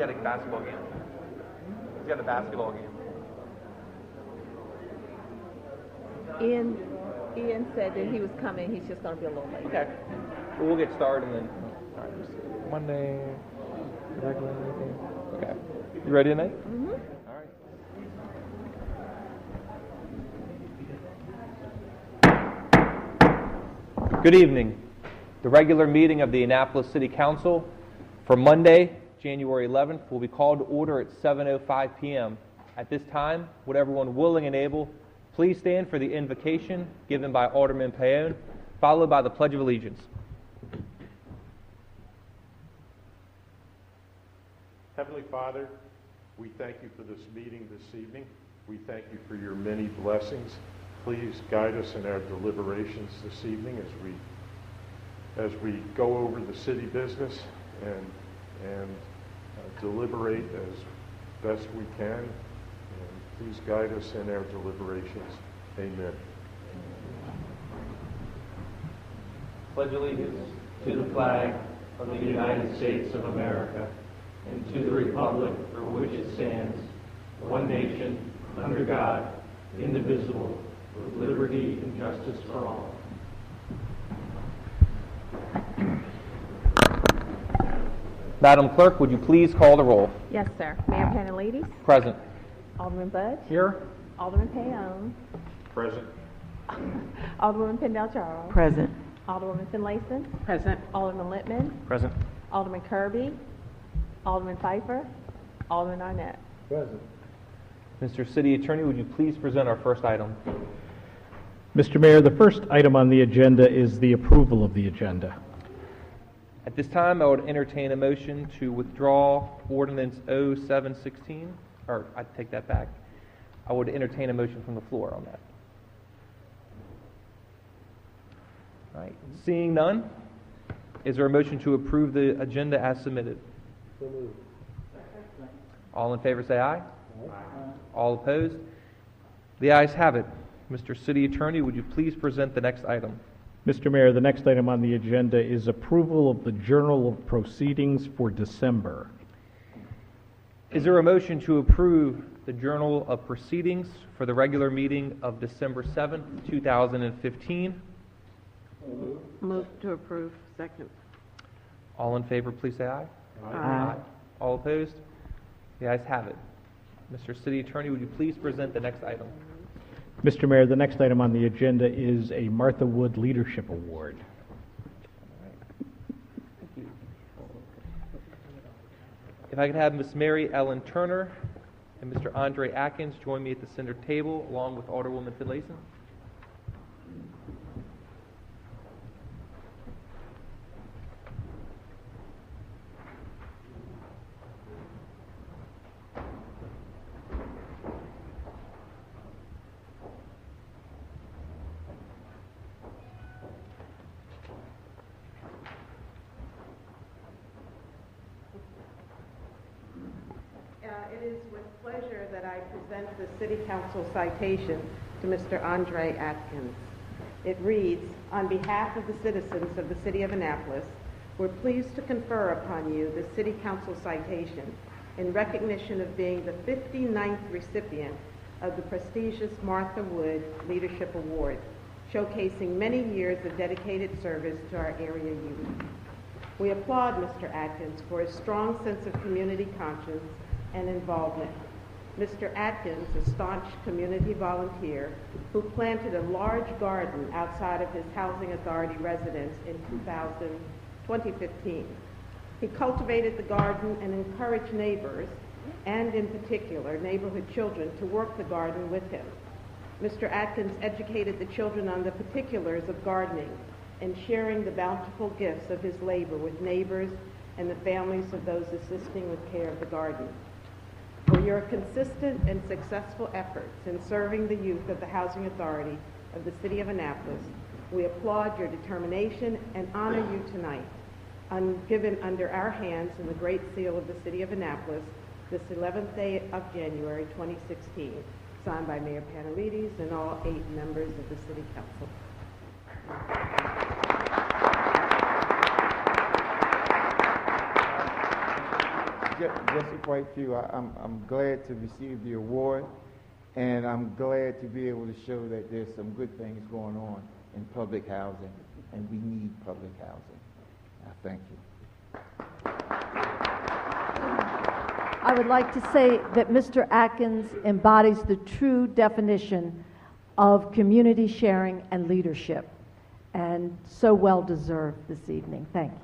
got a basketball game. He's got a basketball game. Ian said that he was coming. He's just going to be a little late. Okay. Well, we'll get started and then. All right. Just Monday. Regular anything? Okay. You ready tonight? Mm-hmm. All right. Good evening. The regular meeting of the Annapolis City Council for Monday, January 11th, will be called to order at 7:05 p.m. At this time, would everyone willing and able please stand for the invocation given by Alderman Paone, followed by the Pledge of Allegiance. Heavenly Father, we thank you for this meeting this evening. We thank you for your many blessings. Please guide us in our deliberations this evening as we go over the city business and deliberate as best we can. And please guide us in our deliberations. Amen. Pledge allegiance to the flag of the United States of America and to the republic for which it stands, one nation, under God, indivisible, with liberty and justice for all. Madam Clerk, would you please call the roll? Yes, sir. Mayor Panelides, Present. Alderman Budge, Here. Alderman Paone, Present. Alderwoman Pendel-Charles, Present. Alderwoman Finlayson, Present. Alderman Littman, Present. Alderman Kirby, Alderman Pfeiffer, Alderman Arnett. Present. Mr. City Attorney, would you please present our first item? Mr. Mayor, the first item on the agenda is the approval of the agenda. At this time, I would entertain a motion to withdraw Ordinance 0716, or I take that back. I would entertain a motion from the floor on that. All right. Seeing none, is there a motion to approve the agenda as submitted? So moved. All in favor say aye. Aye. All opposed? The ayes have it. Mr. City Attorney, would you please present the next item? Mr. Mayor, the next item on the agenda is approval of the Journal of Proceedings for December. Is there a motion to approve the Journal of Proceedings for the regular meeting of December 7th, 2015? Move to approve. Second. All in favor, please say aye. Aye. All opposed? The ayes have it. Mr. City Attorney, would you please present the next item? Mr. Mayor, the next item on the agenda is a Martha Wood Leadership Award. Thank you. If I could have Miss Mary Ellen Turner and Mr. Andre Atkins join me at the center table, along with Alderwoman Finlayson. It is with pleasure that I present the City Council citation to Mr. Andre Atkins. It reads, on behalf of the citizens of the City of Annapolis, we're pleased to confer upon you the City Council citation in recognition of being the 59th recipient of the prestigious Martha Wood Leadership Award, showcasing many years of dedicated service to our area youth. We applaud Mr. Atkins for his strong sense of community conscience and involvement. Mr. Atkins, a staunch community volunteer who planted a large garden outside of his Housing Authority residence in 2015. He cultivated the garden and encouraged neighbors, and in particular neighborhood children, to work the garden with him. Mr. Atkins educated the children on the particulars of gardening and sharing the bountiful gifts of his labor with neighbors and the families of those assisting with care of the garden. For your consistent and successful efforts in serving the youth of the Housing Authority of the City of Annapolis, we applaud your determination and honor you tonight, given under our hands in the Great Seal of the City of Annapolis, this 11th day of January 2016, signed by Mayor Panelides and all 8 members of the City Council. just quite few. I'm glad to receive the award, and I'm glad to be able to show that there's some good things going on in public housing, and we need public housing. I thank you. I would like to say that Mr. Atkins embodies the true definition of community sharing and leadership, and so well deserved this evening. Thank you.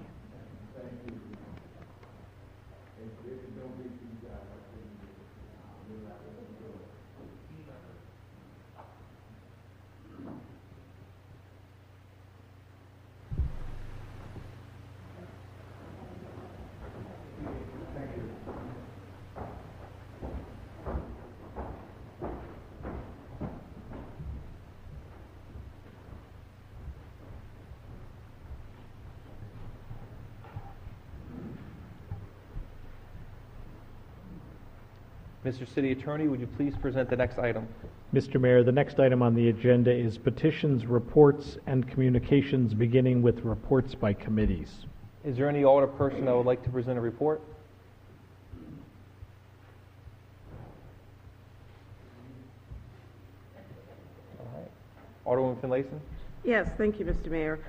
Mr. City Attorney, would you please present the next item? Mr. Mayor, the next item on the agenda is petitions, reports, and communications, beginning with reports by committees. Is there any alder person that would like to present a report? All right. Alderwoman Finlayson? Yes, thank you, Mr. Mayor.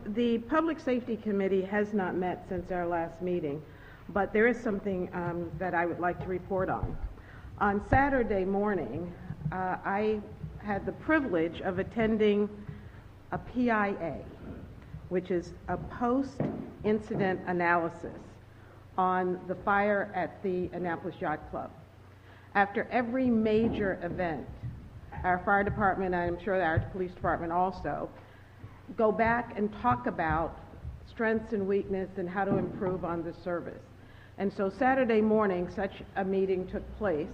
The Public Safety Committee has not met since our last meeting, but there is something that I would like to report on. On Saturday morning, I had the privilege of attending a PIA, which is a post-incident analysis on the fire at the Annapolis Yacht Club. After every major event, our fire department, and I'm sure our police department also, go back and talk about strengths and weakness and how to improve on the service. And so Saturday morning, such a meeting took place.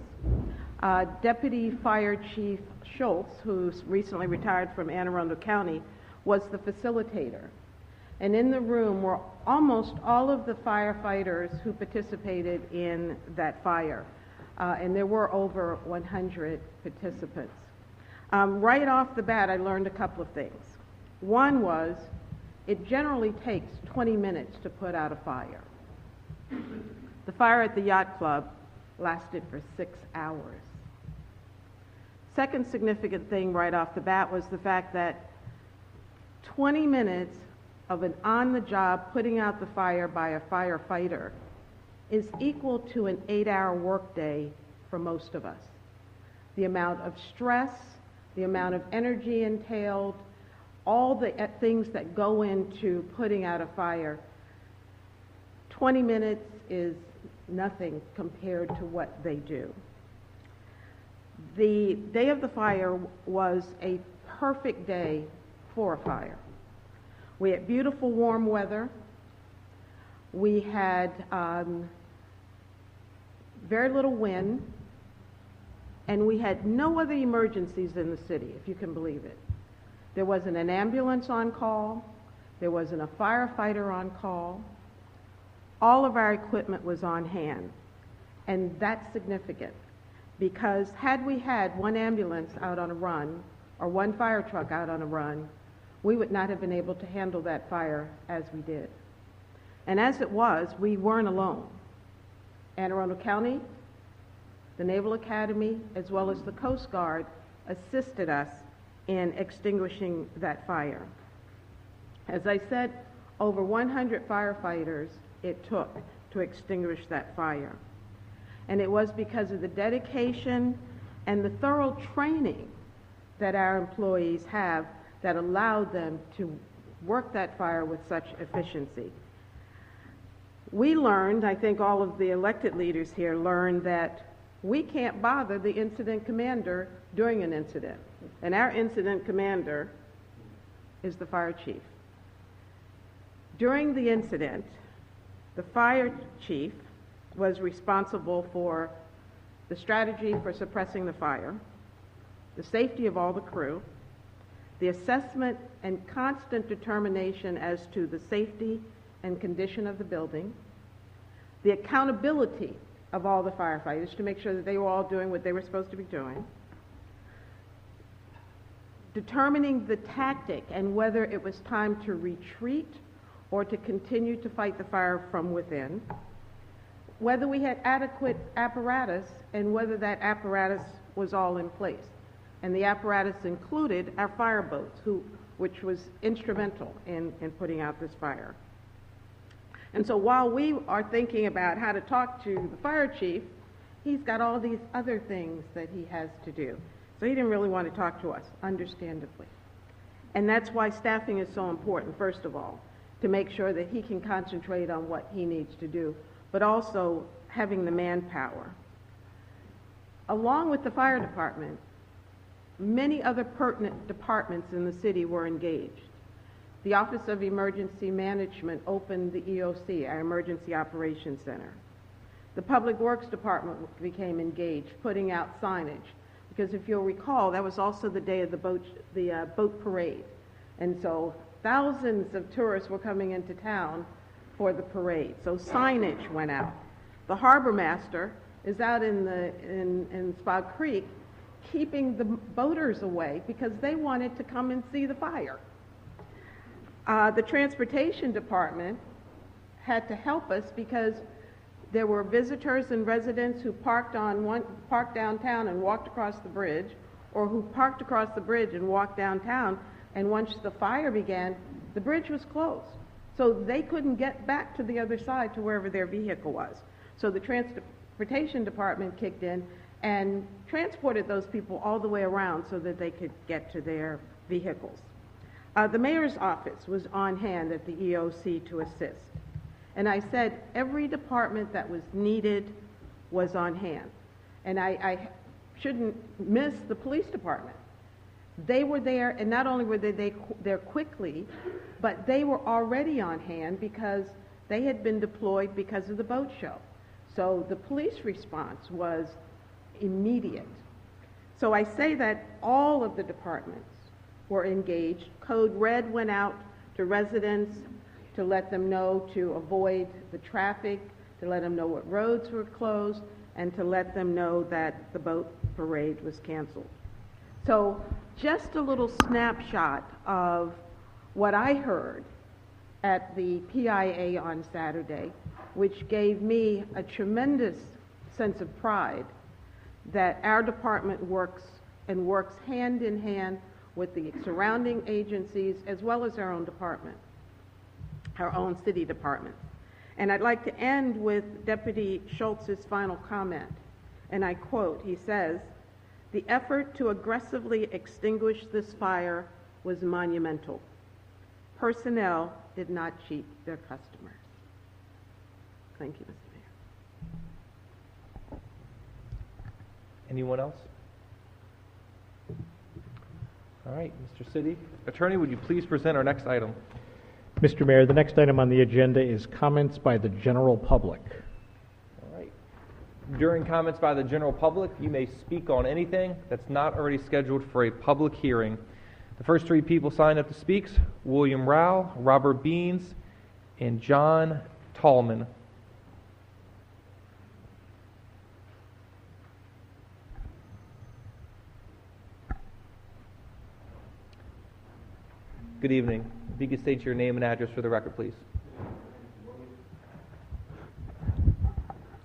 Deputy Fire Chief Schultz, who's recently retired from Anne Arundel County, was the facilitator. And in the room were almost all of the firefighters who participated in that fire. And there were over 100 participants. Right off the bat, I learned a couple of things. One was, it generally takes 20 minutes to put out a fire. The fire at the Yacht Club lasted for 6 hours. Second significant thing right off the bat was the fact that 20 minutes of an on-the-job putting out the fire by a firefighter is equal to an 8-hour workday for most of us. The amount of stress, the amount of energy entailed, all the things that go into putting out a fire, 20 minutes is nothing compared to what they do. The day of the fire was a perfect day for a fire. We had beautiful warm weather. We had very little wind, and we had no other emergencies in the city, if you can believe it. There wasn't an ambulance on call. There wasn't a firefighter on call. All of our equipment was on hand, and that's significant because had we had one ambulance out on a run or one fire truck out on a run, we would not have been able to handle that fire as we did. And as it was, we weren't alone. Anne Arundel County, the Naval Academy, as well as the Coast Guard assisted us in extinguishing that fire. As I said, over 100 firefighters it took to extinguish that fire. And it was because of the dedication and the thorough training that our employees have that allowed them to work that fire with such efficiency. We learned, I think all of the elected leaders here learned, that we can't bother the incident commander during an incident. And our incident commander is the fire chief. During the incident, the fire chief was responsible for the strategy for suppressing the fire, the safety of all the crew, the assessment and constant determination as to the safety and condition of the building, the accountability of all the firefighters to make sure that they were all doing what they were supposed to be doing, determining the tactic and whether it was time to retreat or to continue to fight the fire from within, whether we had adequate apparatus and whether that apparatus was all in place. And the apparatus included our fire boats, which was instrumental in putting out this fire. And so while we are thinking about how to talk to the fire chief, he's got all these other things that he has to do. So he didn't really want to talk to us, understandably. And that's why staffing is so important, first of all, to make sure that he can concentrate on what he needs to do, but also having the manpower. Along with the fire department, many other pertinent departments in the city were engaged. The Office of Emergency Management opened the EOC, our Emergency Operations Center. The Public Works Department became engaged, putting out signage, because if you'll recall, that was also the day of the boat parade. And so thousands of tourists were coming into town for the parade. So signage went out. The harbor master is out in Spout Creek keeping the boaters away because they wanted to come and see the fire. The transportation department had to help us because there were visitors and residents who parked downtown and walked across the bridge, or who parked across the bridge and walked downtown, and once the fire began, the bridge was closed. So they couldn't get back to the other side to wherever their vehicle was. So the transportation department kicked in and transported those people all the way around so that they could get to their vehicles. The mayor's office was on hand at the EOC to assist. And I said every department that was needed was on hand. And I shouldn't miss the police department. They were there, and not only were they there quickly, but they were already on hand because they had been deployed because of the boat show. So the police response was immediate. So I say that all of the departments were engaged. Code Red went out to residents to let them know to avoid the traffic, to let them know what roads were closed, and to let them know that the boat parade was canceled. So just a little snapshot of what I heard at the PIA on Saturday, which gave me a tremendous sense of pride that our department works hand in hand with the surrounding agencies as well as our own department, our own city department. And I'd like to end with Deputy Schultz's final comment, and I quote, he says, "The effort to aggressively extinguish this fire was monumental. Personnel did not cheat their customers." Thank you, Mr. Mayor. Anyone else? All right, Mr. City Attorney, would you please present our next item? Mr. Mayor, the next item on the agenda is comments by the general public. All right. During comments by the general public, you may speak on anything that's not already scheduled for a public hearing. The first three people signed up to speak: William Rao, Robert Beans, and John Tallman. Good evening. If you could state your name and address for the record, please.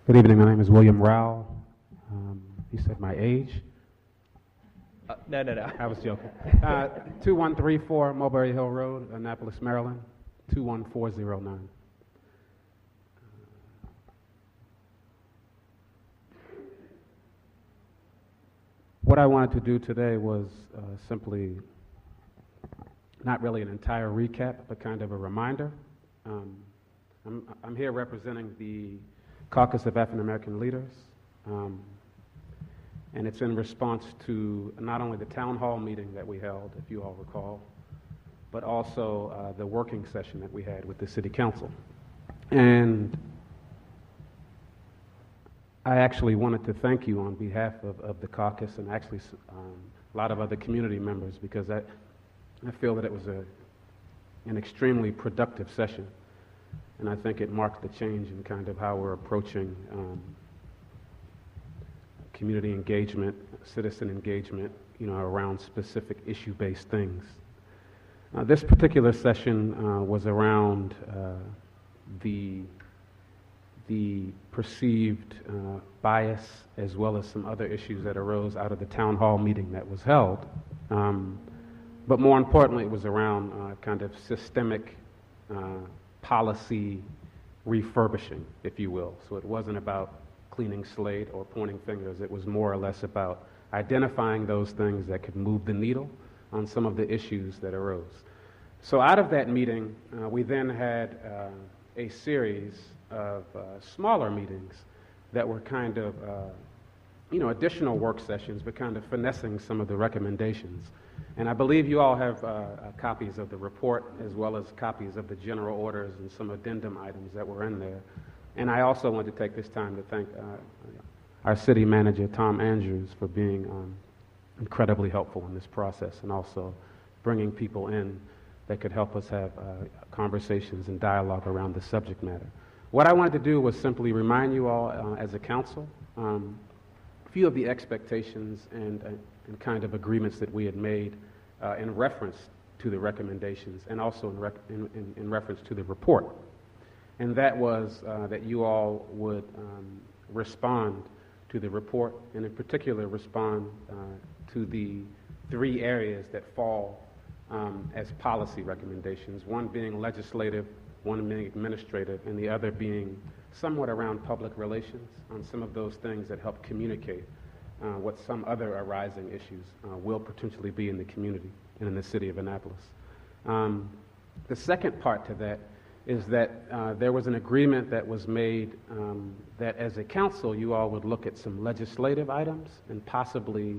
Good evening. My name is William Rao. You said my age? No. I was joking. 2134 Mulberry Hill Road, Annapolis, Maryland, 21409. What I wanted to do today was simply not really an entire recap, but kind of a reminder. I'm here representing the Caucus of African American Leaders, and it's in response to not only the town hall meeting that we held, if you all recall, but also the working session that we had with the City Council. And I actually wanted to thank you on behalf of the caucus and actually a lot of other community members, because I feel that it was an extremely productive session, and I think it marked the change in kind of how we're approaching community engagement, citizen engagement, around specific issue-based things. This particular session was around the perceived bias as well as some other issues that arose out of the town hall meeting that was held. But more importantly, it was around kind of systemic policy refurbishing, if you will. So it wasn't about cleaning slate or pointing fingers. It was more or less about identifying those things that could move the needle on some of the issues that arose. So out of that meeting, we then had a series of smaller meetings that were kind of, additional work sessions, but kind of finessing some of the recommendations. And I believe you all have copies of the report as well as copies of the general orders and some addendum items that were in there. And I also want to take this time to thank our city manager, Tom Andrews, for being incredibly helpful in this process and also bringing people in that could help us have conversations and dialogue around the subject matter. What I wanted to do was simply remind you all as a council a few of the expectations and kind of agreements that we had made in reference to the recommendations and also in reference to the report. And that was that you all would respond to the report, and in particular respond to the 3 areas that fall as policy recommendations, one being legislative, one being administrative, and the other being somewhat around public relations on some of those things that help communicate what some other arising issues will potentially be in the community and in the city of Annapolis. The second part to that is that there was an agreement that was made that as a council you all would look at some legislative items and possibly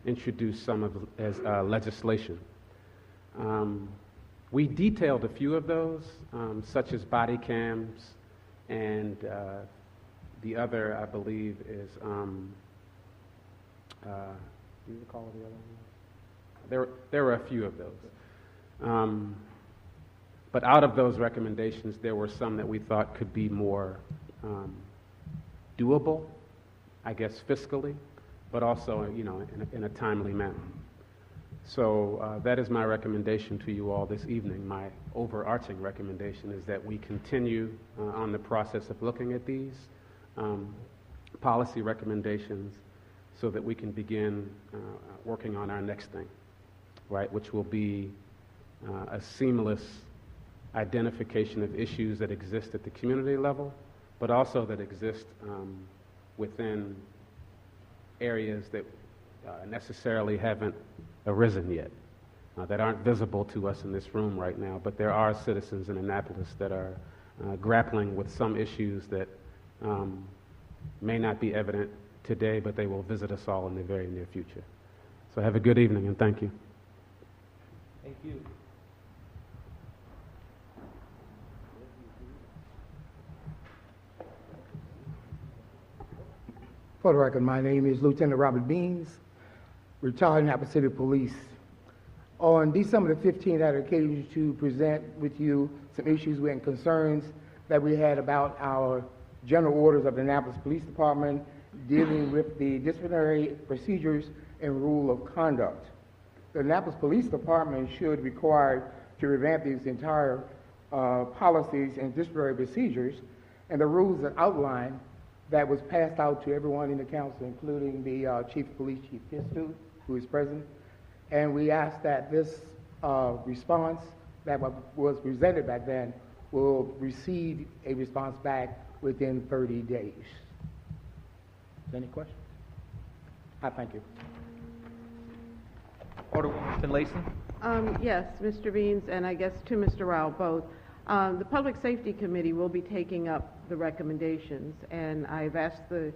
introduce some of as legislation. We detailed a few of those, such as body cams, and the other, I believe, is, do you recall the other one? There were a few of those. But out of those recommendations, there were some that we thought could be more doable, I guess fiscally, but also, in a timely manner. So that is my recommendation to you all this evening. My overarching recommendation is that we continue on the process of looking at these policy recommendations so that we can begin working on our next thing, right, which will be a seamless identification of issues that exist at the community level, but also that exist within areas that necessarily haven't arisen yet, that aren't visible to us in this room right now, but there are citizens in Annapolis that are grappling with some issues that may not be evident today, but they will visit us all in the very near future. So have a good evening and thank you. Thank you. For the record, my name is Lieutenant Robert Beans, retired Annapolis City Police. On December the 15th, I had occasion to present with you some issues and concerns that we had about our general orders of the Annapolis Police Department dealing with the disciplinary procedures and rule of conduct. The Annapolis Police Department should require to revamp these entire policies and disciplinary procedures and the rules that outline that was passed out to everyone in the council, including the Chief of Police, Chief Pistu, who is present. And we ask that this response that was presented back then will receive a response back within 30 days. Any questions? I thank you. Alderwoman Finlayson? Yes, Mr. Beans, and I guess to Mr. Rao both. The Public Safety Committee will be taking up the recommendations, and I've asked the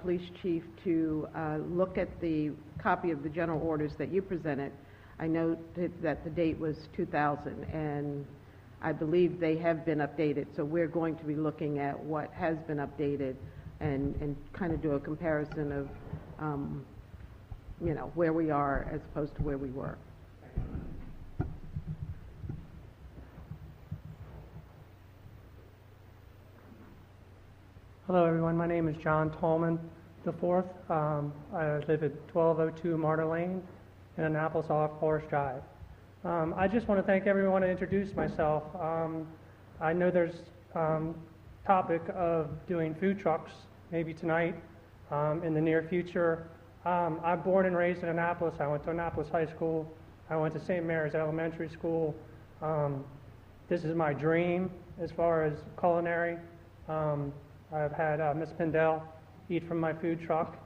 police chief to look at the copy of the general orders that you presented. I noted that the date was 2000, and I believe they have been updated, so we're going to be looking at what has been updated and kind of do a comparison of, where we are as opposed to where we were. Hello, everyone. My name is John Tallman IV. I live at 1202 Martyr Lane in Annapolis off Forest Drive. I just want to thank everyone and introduce myself. I know there's topic of doing food trucks, maybe tonight, in the near future. I'm born and raised in Annapolis. I went to Annapolis High School. I went to St. Mary's Elementary School. This is my dream as far as culinary. I've had Miss Pindell eat from my food truck.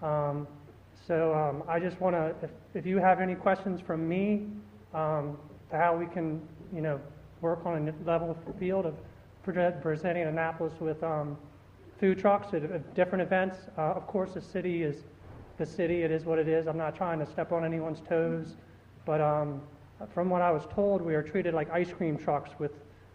So I just want to, if you have any questions from me to how we can, work on a level field of presenting Annapolis with food trucks at different events. Of course, the city, it is what it is. I'm not trying to step on anyone's toes, but from what I was told, we are treated like ice cream trucks with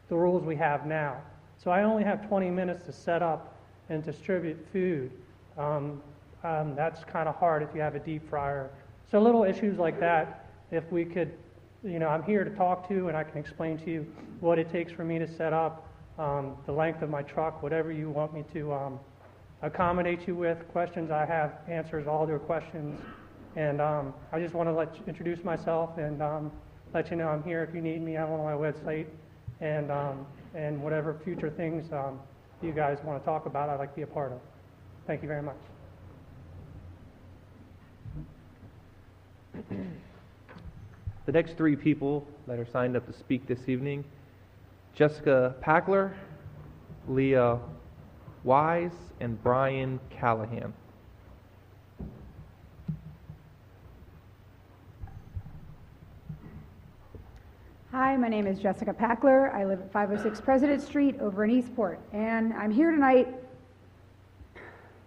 the rules we have now. So I only have 20 minutes to set up and distribute food. That's kind of hard if you have a deep fryer. So little issues like that, if we could, I'm here to talk to, and I can explain to you what it takes for me to set up, the length of my truck, whatever you want me to accommodate you with. Questions I have, answers all their questions. And I just want to introduce myself and let you know I'm here if you need me. I'm on my website, and whatever future things you guys want to talk about, I'd like to be a part of. Thank you very much. The next three people that are signed up to speak this evening: Jessica Packler, Leah Wise, and Brian Callahan. Hi, my name is Jessica Packler. I live at 506 President Street over in Eastport, and I'm here tonight,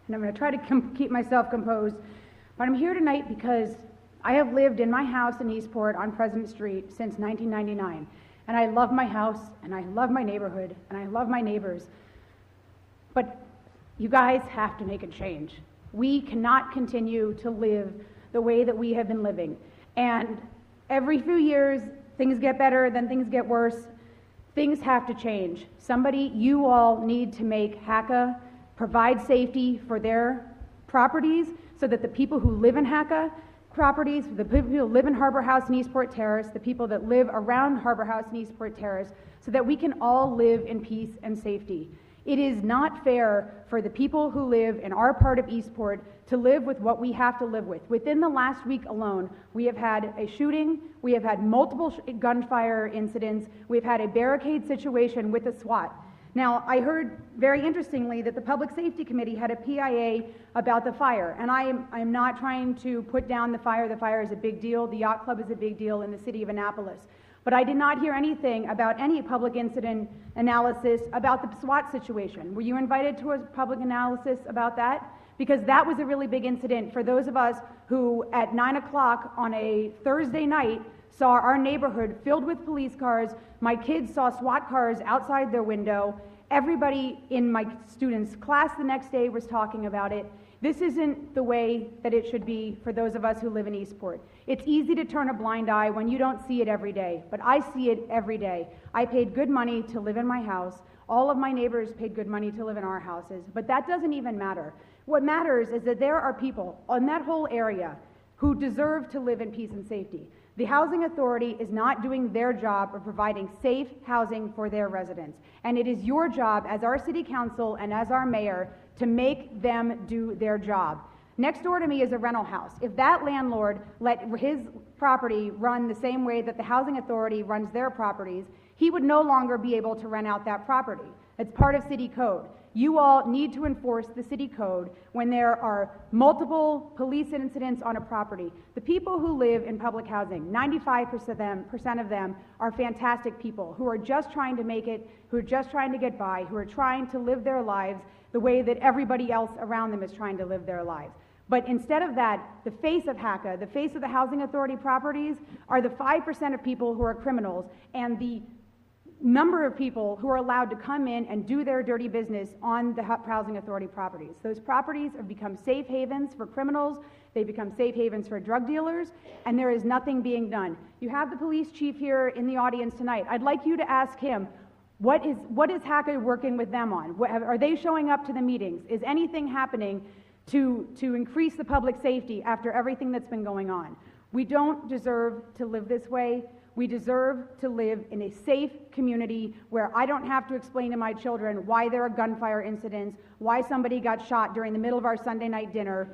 and I'm going to try to keep myself composed, but I'm here tonight because I have lived in my house in Eastport on President Street since 1999, and I love my house, and I love my neighborhood, and I love my neighbors, but you guys have to make a change. We cannot continue to live the way that we have been living, and every few years, things get better, then things get worse. Things have to change. You all need to make HACA provide safety for their properties so that the people who live in HACA properties, the people who live in Harbor House and Eastport Terrace, the people that live around Harbor House and Eastport Terrace, so that we can all live in peace and safety. It is not fair for the people who live in our part of Eastport to live with what we have to live with. Within the last week alone, we have had a shooting, we have had multiple gunfire incidents, we've had a barricade situation with the SWAT. Now, I heard very interestingly that the Public Safety Committee had a PIA about the fire, and I am not trying to put down the fire. The fire is a big deal. The Yacht Club is a big deal in the city of Annapolis. But I did not hear anything about any public incident analysis about the SWAT situation. Were you invited to a public analysis about that? Because that was a really big incident for those of us who at 9 o'clock on a Thursday night saw our neighborhood filled with police cars. My kids saw SWAT cars outside their window. Everybody in my students' class the next day was talking about it. This isn't the way that it should be for those of us who live in Eastport. It's easy to turn a blind eye when you don't see it every day, but I see it every day. I paid good money to live in my house. All of my neighbors paid good money to live in our houses, but that doesn't even matter. What matters is that there are people on that whole area who deserve to live in peace and safety. The Housing Authority is not doing their job of providing safe housing for their residents, and it is your job as our city council and as our mayor to make them do their job. Next door to me is a rental house. If that landlord let his property run the same way that the Housing Authority runs their properties, he would no longer be able to rent out that property. It's part of city code. You all need to enforce the city code when there are multiple police incidents on a property. The people who live in public housing, 95% of them are fantastic people who are just trying to make it, who are just trying to get by, who are trying to live their lives the way that everybody else around them is trying to live their lives. But instead of that, the face of HACA, the face of the Housing Authority properties, are the 5% of people who are criminals, and the number of people who are allowed to come in and do their dirty business on the Housing Authority properties. Those properties have become safe havens for criminals, they become safe havens for drug dealers, and there is nothing being done. You have the police chief here in the audience tonight. I'd like you to ask him, what is HACA working with them on? Are they showing up to the meetings? Is anything happening to increase the public safety after everything that's been going on? We don't deserve to live this way. We deserve to live in a safe community where I don't have to explain to my children why there are gunfire incidents, why somebody got shot during the middle of our Sunday night dinner.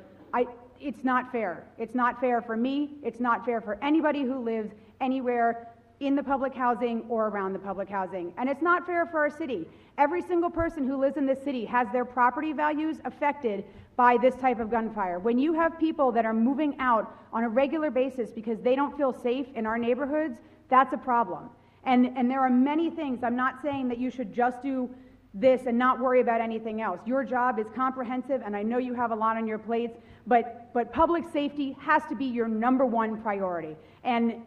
It's not fair. It's not fair for me. It's not fair for anybody who lives anywhere in the public housing or around the public housing. And it's not fair for our city. Every single person who lives in this city has their property values affected by this type of gunfire. When you have people that are moving out on a regular basis because they don't feel safe in our neighborhoods, that's a problem. And there are many things. I'm not saying that you should just do this and not worry about anything else. Your job is comprehensive, and I know you have a lot on your plates, but public safety has to be your number one priority. And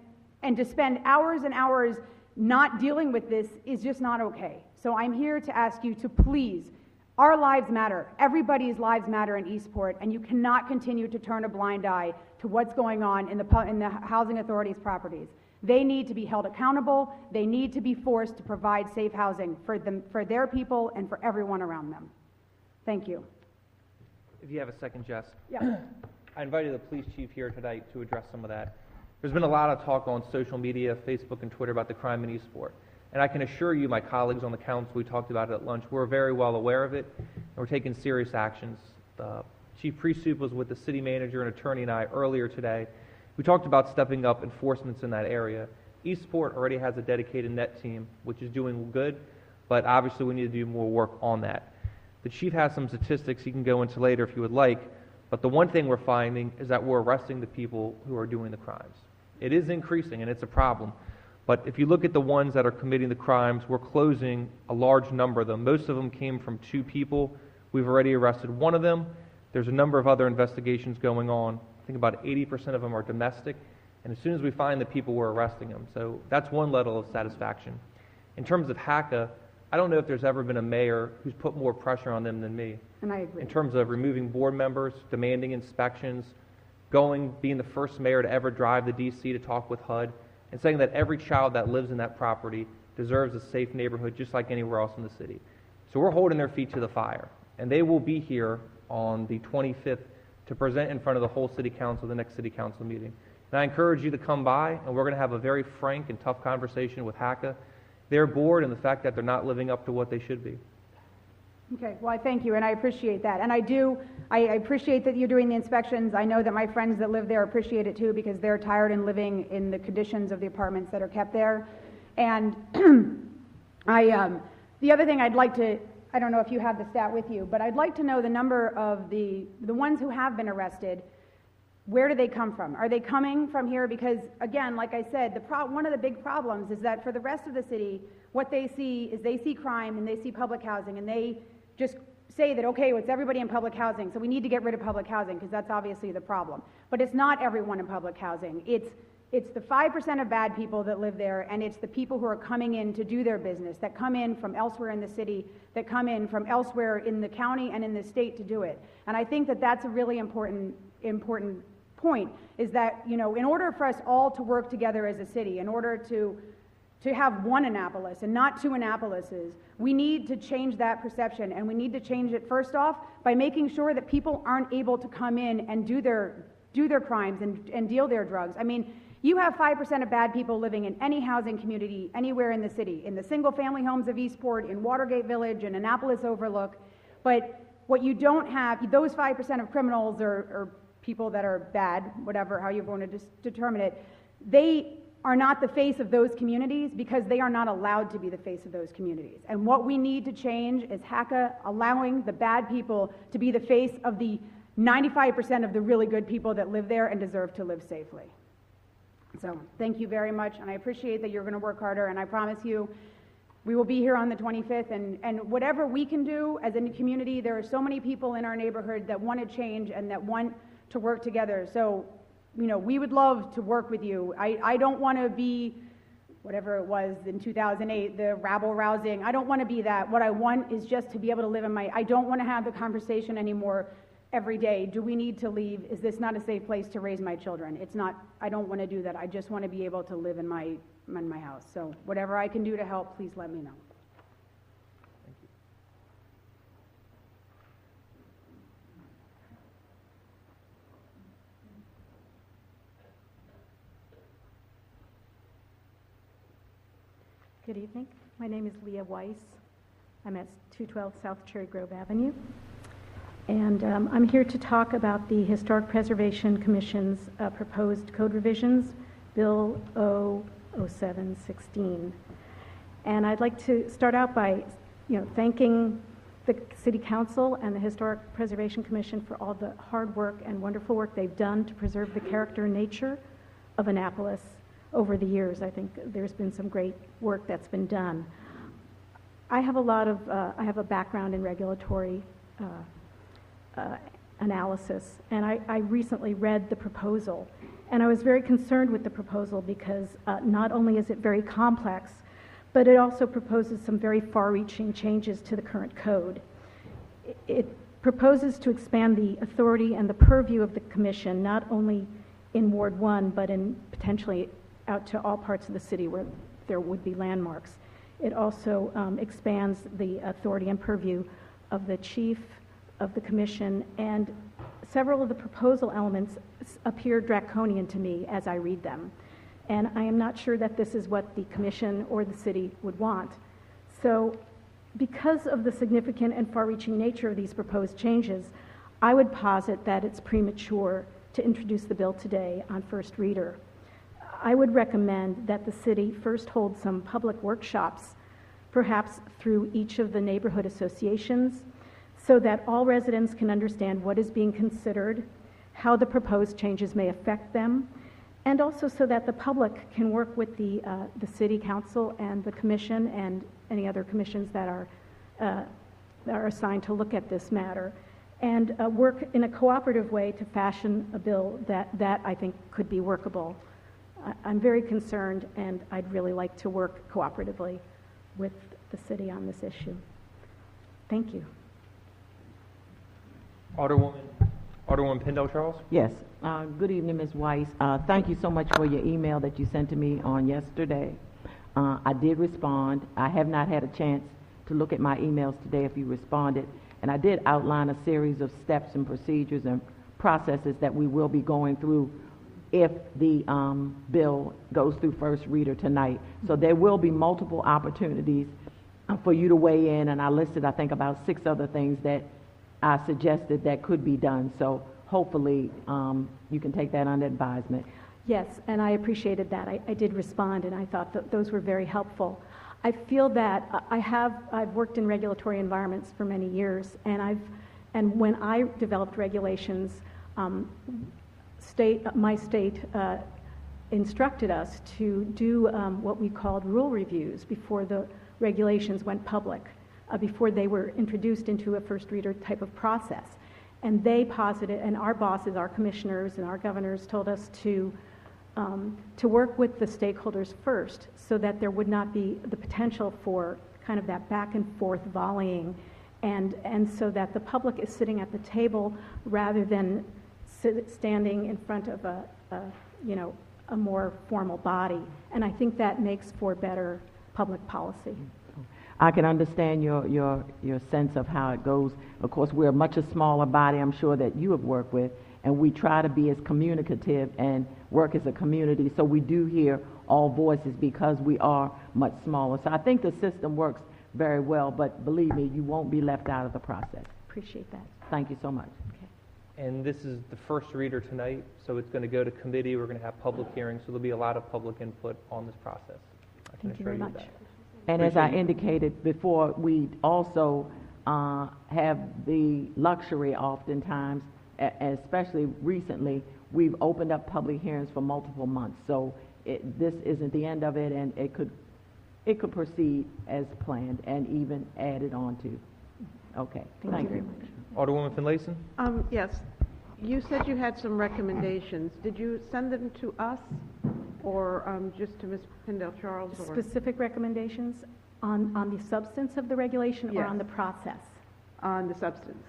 to spend hours and hours not dealing with this is just not okay. So I'm here to ask you to please, our lives matter. Everybody's lives matter in Eastport, and you cannot continue to turn a blind eye to what's going on in the housing authority's properties. They need to be held accountable. They need to be forced to provide safe housing for them, for their people, and for everyone around them. Thank you. If you have a second, Jess. Yeah. I invited the police chief here tonight to address some of that. There's been a lot of talk on social media, Facebook and Twitter about the crime in Eastport. And I can assure you, my colleagues on the council, we talked about it at lunch, we're very well aware of it, and we're taking serious actions. Chief Priestoup was with the city manager and attorney and I earlier today. We talked about stepping up enforcements in that area. Eastport already has a dedicated net team, which is doing good, but obviously we need to do more work on that. The chief has some statistics he can go into later if you would like, but the one thing we're finding is that we're arresting the people who are doing the crimes. It is increasing, and it's a problem. But if you look at the ones that are committing the crimes, we're closing a large number of them. Most of them came from 2 people. We've already arrested one of them. There's a number of other investigations going on. I think about 80% of them are domestic. And as soon as we find the people, we're arresting them. So that's one level of satisfaction. In terms of HACA, I don't know if there's ever been a mayor who's put more pressure on them than me. And I agree. In terms of removing board members, demanding inspections, being the first mayor to ever drive the DC to talk with HUD, and saying that every child that lives in that property deserves a safe neighborhood just like anywhere else in the city. So we're holding their feet to the fire. And they will be here on the 25th to present in front of the whole city council, the next city council meeting. And I encourage you to come by, and we're going to have a very frank and tough conversation with HACA, their board, and the fact that they're not living up to what they should be. Okay, well, I thank you, and I appreciate that. And I appreciate that you're doing the inspections. I know that my friends that live there appreciate it too, because they're tired and living in the conditions of the apartments that are kept there. And the other thing I'd like to, I don't know if you have the stat with you, but I'd like to know the number of the ones who have been arrested. Where do they come from? Are they coming from here? Because, again, like I said, one of the big problems is that for the rest of the city, what they see is they see crime and they see public housing, and they just say that, okay, well, it's everybody in public housing, so we need to get rid of public housing, because that's obviously the problem. But it's not everyone in public housing. It's the 5% of bad people that live there, and it's the people who are coming in to do their business, that come in from elsewhere in the city, that come in from elsewhere in the county and in the state to do it. And I think that that's a really important point, is that, you know, in order for us all to work together as a city, in order to have one Annapolis and not 2 Annapolises, we need to change that perception, and we need to change it first off by making sure that people aren't able to come in and do their crimes and deal their drugs. I mean, you have 5% of bad people living in any housing community anywhere in the city, in the single-family homes of Eastport, in Watergate Village, in Annapolis Overlook. But what you don't have, those 5% of criminals or people that are bad, whatever, how you're going to determine it, they are not the face of those communities because they are not allowed to be the face of those communities. And what we need to change is HACA allowing the bad people to be the face of the 95% of the really good people that live there and deserve to live safely. So thank you very much, and I appreciate that you're going to work harder, and I promise you we will be here on the 25th, and whatever we can do as a community, there are so many people in our neighborhood that want to change and that want to work together. So, you know, we would love to work with you. I don't want to be whatever it was in 2008, the rabble-rousing. I don't want to be that. What I want is just to be able to live in I don't want to have the conversation anymore every day. Do we need to leave? Is this not a safe place to raise my children? It's not. I don't want to do that. I just want to be able to live in my house. So whatever I can do to help, please let me know. Good evening. My name is Leah Weiss. I'm at 212 South Cherry Grove Avenue. And I'm here to talk about the Historic Preservation Commission's proposed code revisions, Bill 0716. And I'd like to start out by, thanking the City Council and the Historic Preservation Commission for all the hard work and wonderful work they've done to preserve the character and nature of Annapolis over the years. I think there's been some great work that's been done. I have a background in regulatory analysis, and I recently read the proposal, and I was very concerned with the proposal because not only is it very complex, but it also proposes some very far-reaching changes to the current code. It proposes to expand the authority and the purview of the commission, not only in Ward 1, but in potentially out to all parts of the city where there would be landmarks. It also expands the authority and purview of the chief of the commission, and several of the proposal elements appear draconian to me as I read them. And I am not sure that this is what the commission or the city would want. So because of the significant and far-reaching nature of these proposed changes, I would posit that it's premature to introduce the bill today on first reader. I would recommend that the city first hold some public workshops, perhaps through each of the neighborhood associations, so that all residents can understand what is being considered, how the proposed changes may affect them, and also so that the public can work with the city council and the commission and any other commissions that are assigned to look at this matter, and work in a cooperative way to fashion a bill that I think could be workable. I'm very concerned, and I'd really like to work cooperatively with the city on this issue. Thank you. Alderwoman Pendle Charles? Yes. Good evening, Ms. Weiss. Thank you so much for your email that you sent to me on yesterday. I did respond. I have not had a chance to look at my emails today if you responded. And I did outline a series of steps and procedures and processes that we will be going through if the bill goes through first reader tonight. So there will be multiple opportunities for you to weigh in, and I listed, I think, about 6 other things that I suggested that could be done. So hopefully you can take that under advisement. Yes, and I appreciated that. I did respond, and I thought that those were very helpful. I feel that I've worked in regulatory environments for many years, and when I developed regulations, my state instructed us to do what we called rule reviews before the regulations went public, before they were introduced into a first reader type of process. And they posited, and our bosses, our commissioners and our governors told us to work with the stakeholders first so that there would not be the potential for kind of that back and forth volleying, and so that the public is sitting at the table rather than standing in front of a more formal body. And I think that makes for better public policy. I can understand your sense of how it goes. Of course, we're a much smaller body, I'm sure, that you have worked with, and we try to be as communicative and work as a community, so we do hear all voices because we are much smaller. So I think the system works very well, but believe me, you won't be left out of the process. Appreciate that. Thank you so much. And this is the first reader tonight, so it's going to go to committee. We're going to have public hearings, so there'll be a lot of public input on this process. I can Thank you assure very you of much. that. And as I indicated before, we also have the luxury oftentimes, especially recently, we've opened up public hearings for multiple months. So this isn't the end of it, and it could proceed as planned and even added on to. Okay, thank you very much. Alderwoman Finlayson? Yes. You said you had some recommendations. Did you send them to us or just to Ms. Pendle Charles? Or? Specific recommendations on the substance of the regulation or Yes. on the process? On the substance.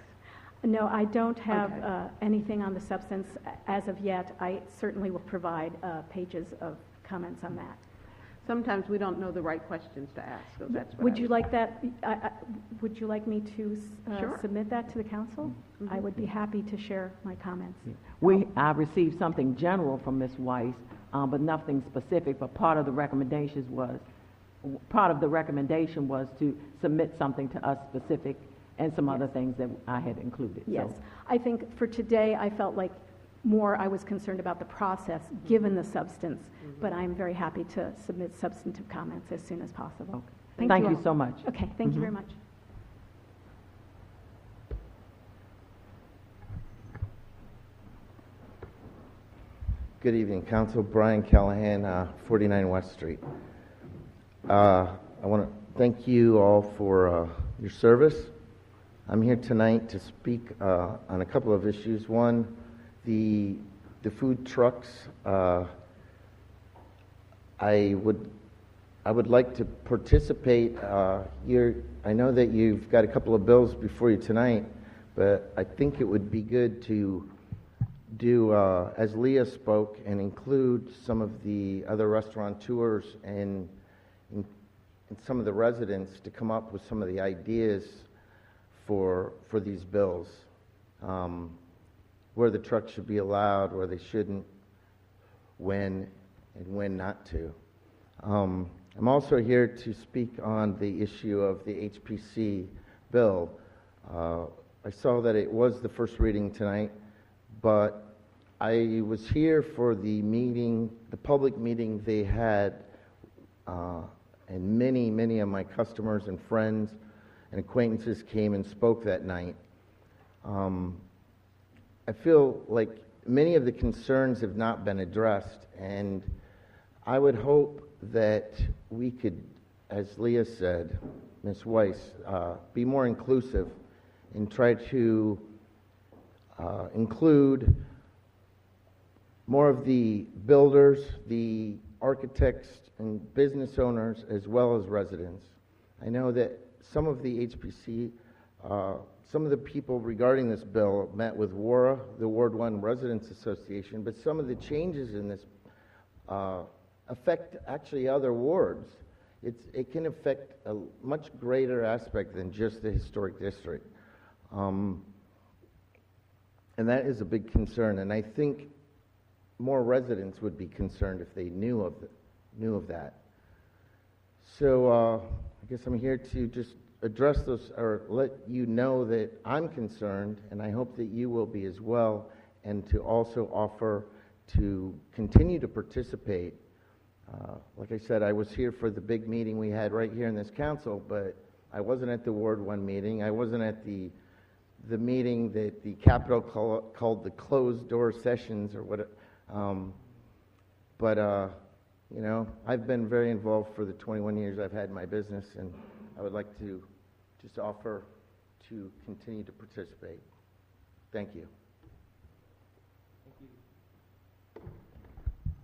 No, I don't have Okay. anything on the substance as of yet. I certainly will provide pages of comments on that. Sometimes we don't know the right questions to ask, so that's what Would you like that? Would you like me to Sure. submit that to the council? Mm-hmm. I would be happy to share my comments. I received something general from Ms. Weiss, but nothing specific. But part of the recommendations was part of the recommendation was to submit something to us specific and some other things that I had included. Yes. So, I think for today, I felt like I was concerned about the process, given the substance, but I'm very happy to submit substantive comments as soon as possible. Thank you all. so much. Okay, thank you very much. Good evening, Council. Brian Callahan, 49 West Street. I want to thank you all for your service. I'm here tonight to speak on a couple of issues. One, the food trucks. I would like to participate here. I know that you've got a couple of bills before you tonight, but I think it would be good to do, as Leah spoke, and include some of the other restaurateurs and some of the residents to come up with some of the ideas for these bills. Where the trucks should be allowed, where they shouldn't, when and when not to. I'm also here to speak on the issue of the HPC bill. I saw that it was the first reading tonight, but I was here for the meeting, the public meeting they had, and many of my customers and friends and acquaintances came and spoke that night. I feel like many of the concerns have not been addressed, and I would hope that we could, as Leah said, Ms. Weiss, be more inclusive and try to include more of the builders, the architects and business owners, as well as residents. I know that some of the HPC, some of the people regarding this bill met with WARA, the Ward 1 Residents Association, but some of the changes in this affect actually other wards. It can affect a much greater aspect than just the historic district. And that is a big concern, and I think more residents would be concerned if they knew of that. So I guess I'm here to just address those, or let you know that I'm concerned, and I hope that you will be as well, and to also offer to continue to participate. Like I said, I was here for the big meeting we had right here in this council, but I wasn't at the Ward 1 meeting. I wasn't at the meeting that the Capitol called the closed door sessions or what. You know, I've been very involved for the 21 years I've had my business, and I would like to just offer to continue to participate. Thank you.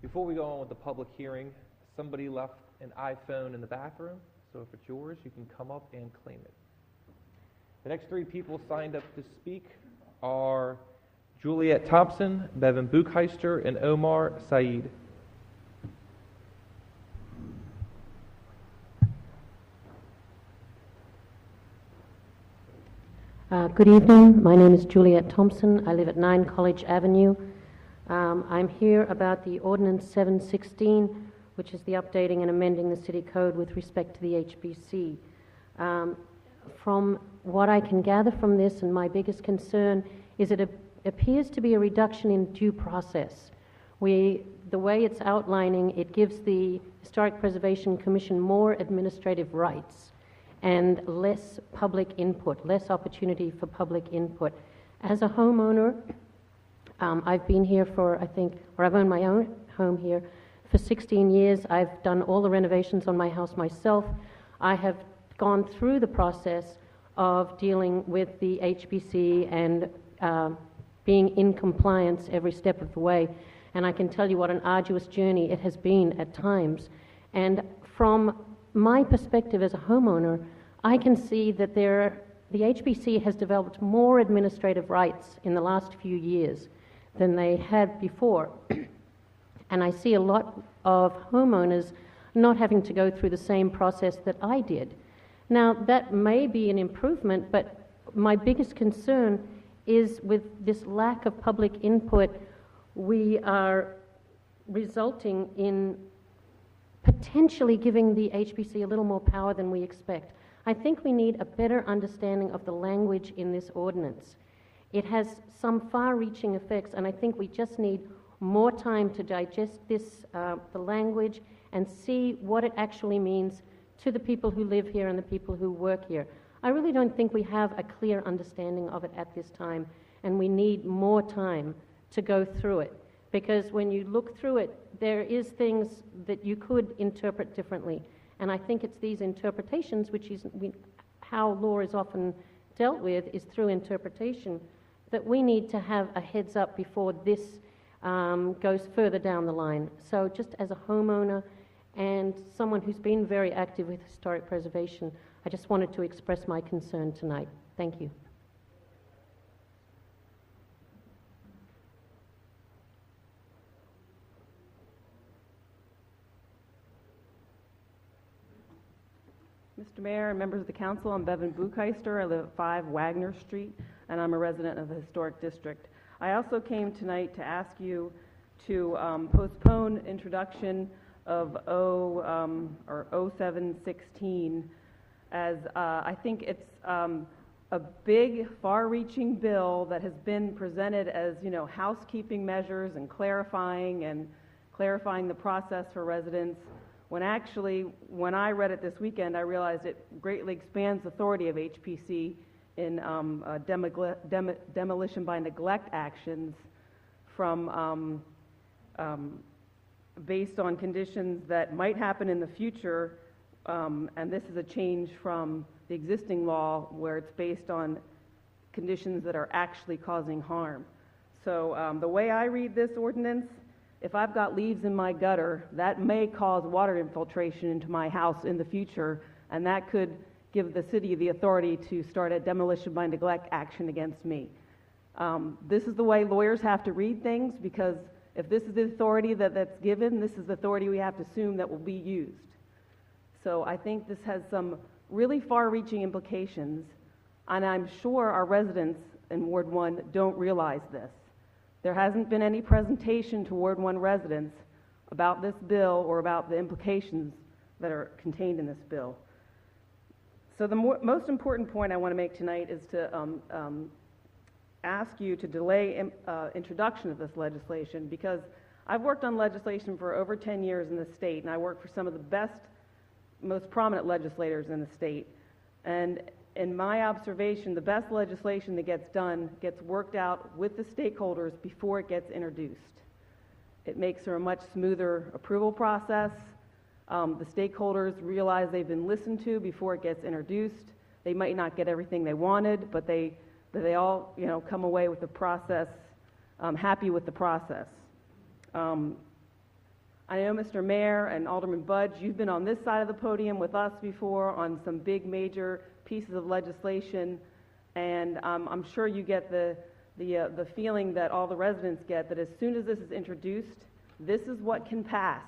Before we go on with the public hearing, somebody left an iPhone in the bathroom, so if it's yours, you can come up and claim it. The next three people signed up to speak are Juliet Thompson, Bevan Buchheister, and Omar Saeed. Good evening. My name is Juliet Thompson. I live at 9 College Avenue. I'm here about the Ordinance 716, which is the updating and amending the City Code with respect to the HBC. From what I can gather from this, and my biggest concern is it appears to be a reduction in due process. The way it's outlining, it gives the Historic Preservation Commission more administrative rights and less public input, less opportunity for public input. As a homeowner, I've been here for, I've owned my own home here for 16 years. I've done all the renovations on my house myself. I have gone through the process of dealing with the HBC and being in compliance every step of the way. And I can tell you what an arduous journey it has been at times. And from my perspective as a homeowner, I can see that the HBC has developed more administrative rights in the last few years than they had before. And I see a lot of homeowners not having to go through the same process that I did. Now, that may be an improvement, but my biggest concern is with this lack of public input, we are resulting in potentially giving the HPC a little more power than we expect. I think we need a better understanding of the language in this ordinance. It has some far-reaching effects, and I think we just need more time to digest this, the language, and see what it actually means to the people who live here and the people who work here. I really don't think we have a clear understanding of it at this time, and we need more time to go through it. Because when you look through it, there is things that you could interpret differently. And I think it's these interpretations, which is how law is often dealt with, is through interpretation, that we need to have a heads up before this goes further down the line. So just as a homeowner and someone who's been very active with historic preservation, I just wanted to express my concern tonight. Thank you. Mr. Mayor and members of the council, I'm Bevan Bucheister. I live at 5 Wagner Street, and I'm a resident of the Historic District. I also came tonight to ask you to postpone introduction of 0716, as I think it's a big, far-reaching bill that has been presented as, housekeeping measures and clarifying the process for residents. When actually, when I read it this weekend, I realized it greatly expands the authority of HPC in demolition by neglect actions from based on conditions that might happen in the future, and this is a change from the existing law where it's based on conditions that are actually causing harm. So the way I read this ordinance, if I've got leaves in my gutter, that may cause water infiltration into my house in the future, and that could give the city the authority to start a demolition by neglect action against me. This is the way lawyers have to read things, because if this is the authority that's given, this is the authority we have to assume that will be used. So I think this has some really far-reaching implications, and I'm sure our residents in Ward 1 don't realize this. There hasn't been any presentation to Ward 1 residents about this bill or about the implications that are contained in this bill. So the most important point I want to make tonight is to ask you to delay introduction of this legislation, because I've worked on legislation for over 10 years in the state, and I work for some of the best, most prominent legislators in the state. And in my observation, the best legislation that gets done gets worked out with the stakeholders before it gets introduced. It makes for a much smoother approval process. The stakeholders realize they've been listened to before it gets introduced. They might not get everything they wanted, but they all, come away with the process, happy with the process. I know, Mr. Mayor and Alderman Budge, you've been on this side of the podium with us before on some big major pieces of legislation, and I'm sure you get the feeling that all the residents get, that as soon as this is introduced, this is what can pass.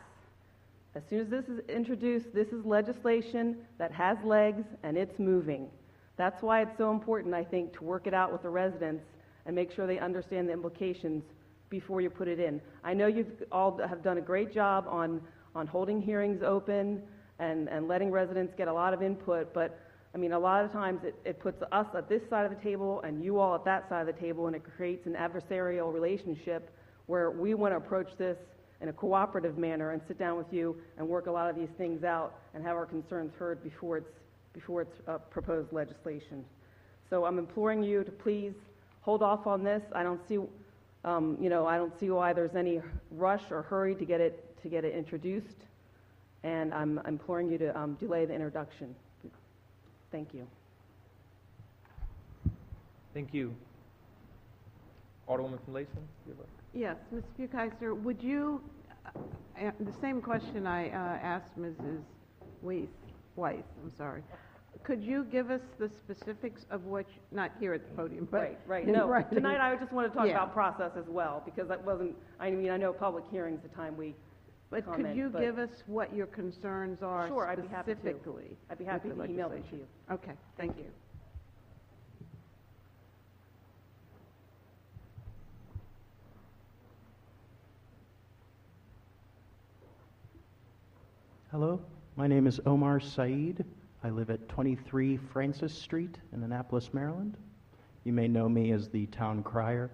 As soon as this is introduced, this is legislation that has legs and it's moving. That's why it's so important, I think, to work it out with the residents and make sure they understand the implications before you put it in. I know you all have done a great job on holding hearings open and letting residents get a lot of input, but I mean, a lot of times it puts us at this side of the table and you all at that side of the table, and it creates an adversarial relationship where we want to approach this in a cooperative manner and sit down with you and work a lot of these things out and have our concerns heard before it's proposed legislation. So I'm imploring you to please hold off on this. I don't see, I don't see why there's any rush or hurry to get it introduced, and I'm imploring you to delay the introduction. Thank you. Thank you. Alderwoman from Layson? Yes, Ms. Bucheister, would you, the same question I asked Mrs. Weiss, I'm sorry. Could you give us the specifics of what, not here at the podium, but right. No, tonight I just want to talk about process as well, because that wasn't, I know public hearings the time we comment. Could you give us what your concerns are specifically? I'd be happy to email them to you. Okay, thank you. Hello, my name is Omar Saeed. I live at 23 Francis Street in Annapolis, Maryland. You may know me as the town crier.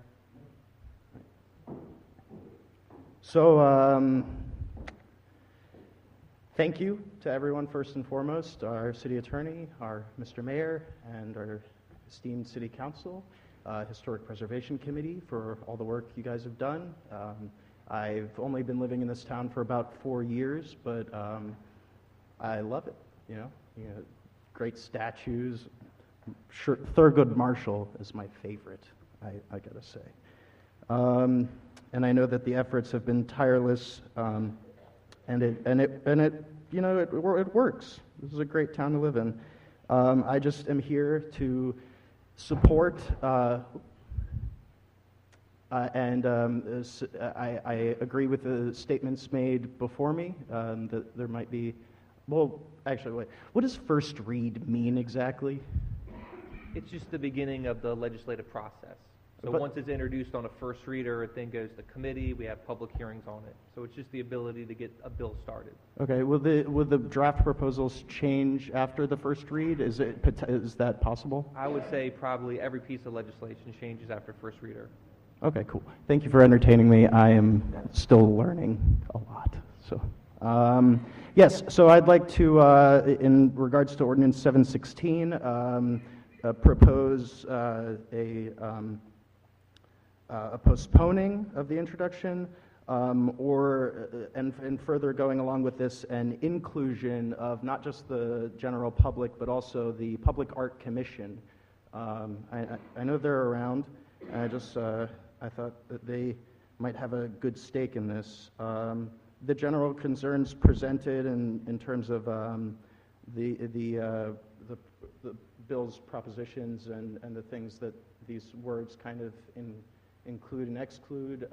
So, thank you to everyone, first and foremost, our city attorney, our Mr. Mayor, and our esteemed city council, Historic Preservation Committee, for all the work you guys have done. I've only been living in this town for about 4 years, but I love it, you know, great statues. Thurgood Marshall is my favorite, I gotta say. And I know that the efforts have been tireless, and it you know, it works. This is a great town to live in. I just am here to support, and I agree with the statements made before me, that there might be, well, actually, wait, what does first read mean exactly? It's just the beginning of the legislative process. So But- once it's introduced on a first reader, it then goes to committee, we have public hearings on it. So it's just the ability to get a bill started. Okay, will the draft proposals change after the first read? Is that possible? I would say probably every piece of legislation changes after first reader. Okay, cool. Thank you for entertaining me. I am still learning a lot. So, yes, so I'd like to, in regards to Ordinance 716, propose a postponing of the introduction, and further going along with this, an inclusion of not just the general public, but also the Public Art Commission. I know they're around, and I thought that they might have a good stake in this. The general concerns presented in terms of the bill's propositions and the things that these words kind of include and exclude,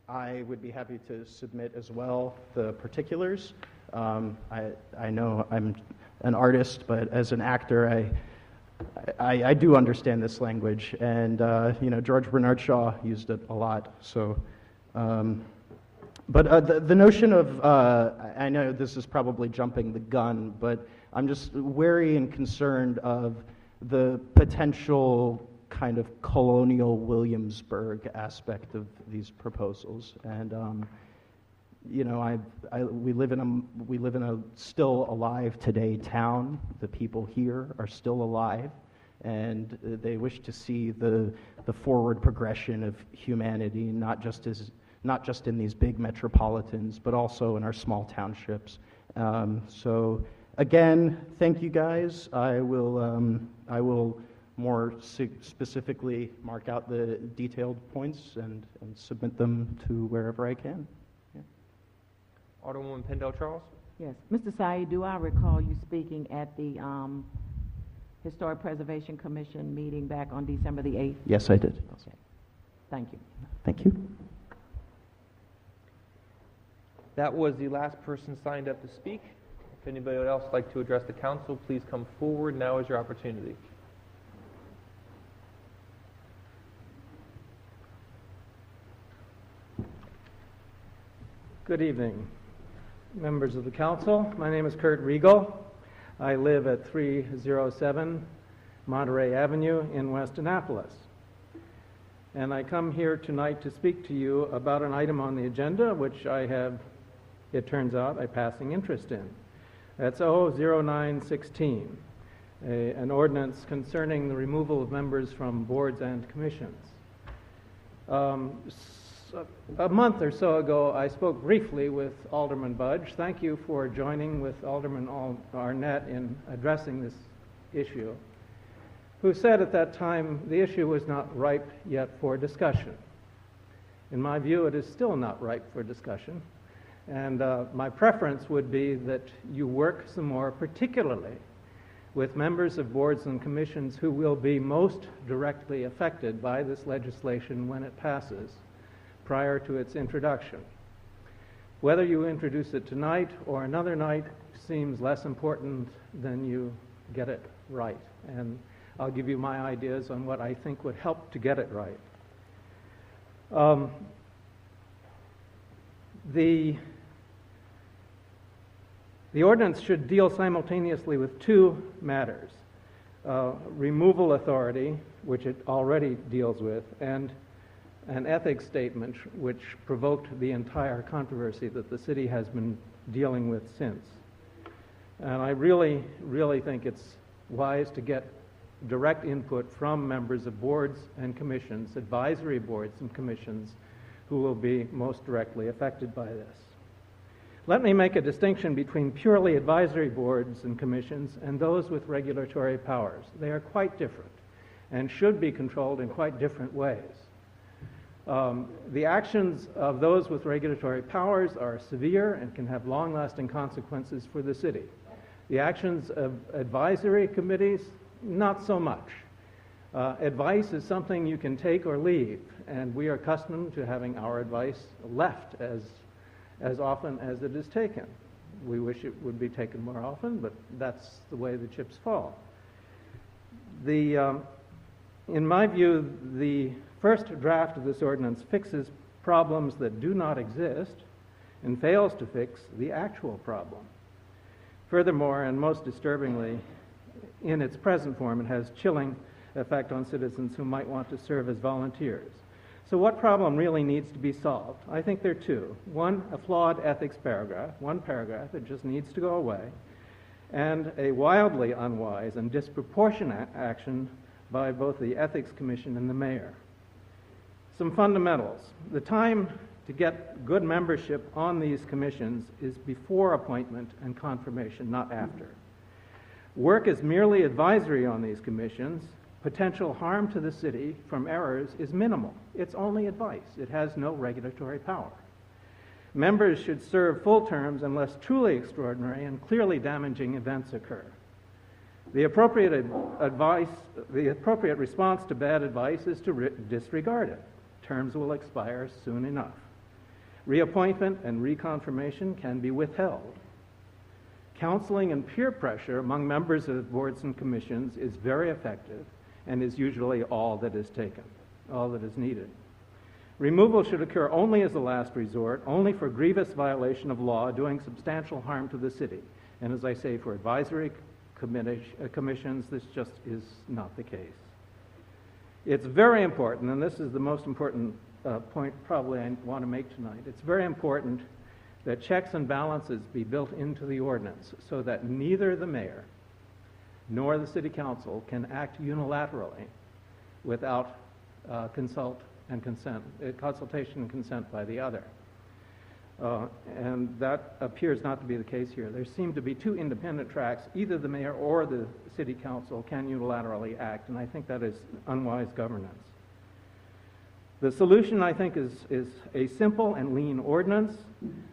I would be happy to submit as well the particulars. I know I'm an artist, but as an actor, I do understand this language, and you know, George Bernard Shaw used it a lot. So, but the notion of I know this is probably jumping the gun, but I'm just wary and concerned of the potential kind of colonial Williamsburg aspect of these proposals, and you know, we live in a still alive today town. The people here are still alive, and they wish to see the forward progression of humanity, not just in these big metropolitans, but also in our small townships. So again, thank you guys. I will more specifically mark out the detailed points and submit them to wherever I can. Yeah. Alderwoman Pendell Charles? Yes. Mr. Saeed, do I recall you speaking at the Historic Preservation Commission meeting back on December the 8th? Yes, I did. Okay. Thank you. Thank you. That was the last person signed up to speak. If anybody else would like to address the council, please come forward. Now is your opportunity. Good evening, members of the council. My name is Kurt Regal. I live at 307 Monterey Avenue in West Annapolis. And I come here tonight to speak to you about an item on the agenda which I have, it turns out, a passing interest in. That's 0916, an ordinance concerning the removal of members from boards and commissions. A month or so ago, I spoke briefly with Alderman Budge. Thank you for joining with Alderman Arnett in addressing this issue, who said at that time the issue was not ripe yet for discussion. In my view, it is still not ripe for discussion, and my preference would be that you work some more, particularly with members of boards and commissions who will be most directly affected by this legislation when it passes, prior to its introduction. Whether you introduce it tonight or another night seems less important than you get it right. And I'll give you my ideas on what I think would help to get it right. The ordinance should deal simultaneously with two matters: removal authority, which it already deals with, and an ethics statement which provoked the entire controversy that the city has been dealing with since. And I really, really think it's wise to get direct input from members of boards and commissions, advisory boards and commissions, who will be most directly affected by this. Let me make a distinction between purely advisory boards and commissions and those with regulatory powers. They are quite different and should be controlled in quite different ways. The actions of those with regulatory powers are severe and can have long-lasting consequences for the city. The actions of advisory committees, not so much. Advice is something you can take or leave, and we are accustomed to having our advice left as often as it is taken. We wish it would be taken more often, but that's the way the chips fall. In my view, the first draft of this ordinance fixes problems that do not exist and fails to fix the actual problem. Furthermore, and most disturbingly, in its present form, it has chilling effect on citizens who might want to serve as volunteers. So what problem really needs to be solved? I think there are two. One, a flawed ethics paragraph, one paragraph that just needs to go away, and a wildly unwise and disproportionate action by both the Ethics Commission and the mayor. Some fundamentals. The time to get good membership on these commissions is before appointment and confirmation, not after. Work is merely advisory on these commissions. Potential harm to the city from errors is minimal. It's only advice. It has no regulatory power. Members should serve full terms unless truly extraordinary and clearly damaging events occur. The appropriate response to bad advice is to disregard it. Terms will expire soon enough. Reappointment and reconfirmation can be withheld. Counseling and peer pressure among members of boards and commissions is very effective and is usually all that is taken, all that is needed. Removal should occur only as a last resort, only for grievous violation of law doing substantial harm to the city. And as I say, for advisory commissions, this just is not the case. It's very important, and this is the most important point probably I want to make tonight. It's very important that checks and balances be built into the ordinance so that neither the mayor nor the city council can act unilaterally without consultation and consent by the other. And that appears not to be the case here. There seem to be two independent tracks. Either the mayor or the city council can unilaterally act, and I think that is unwise governance. The solution, I think, is a simple and lean ordinance,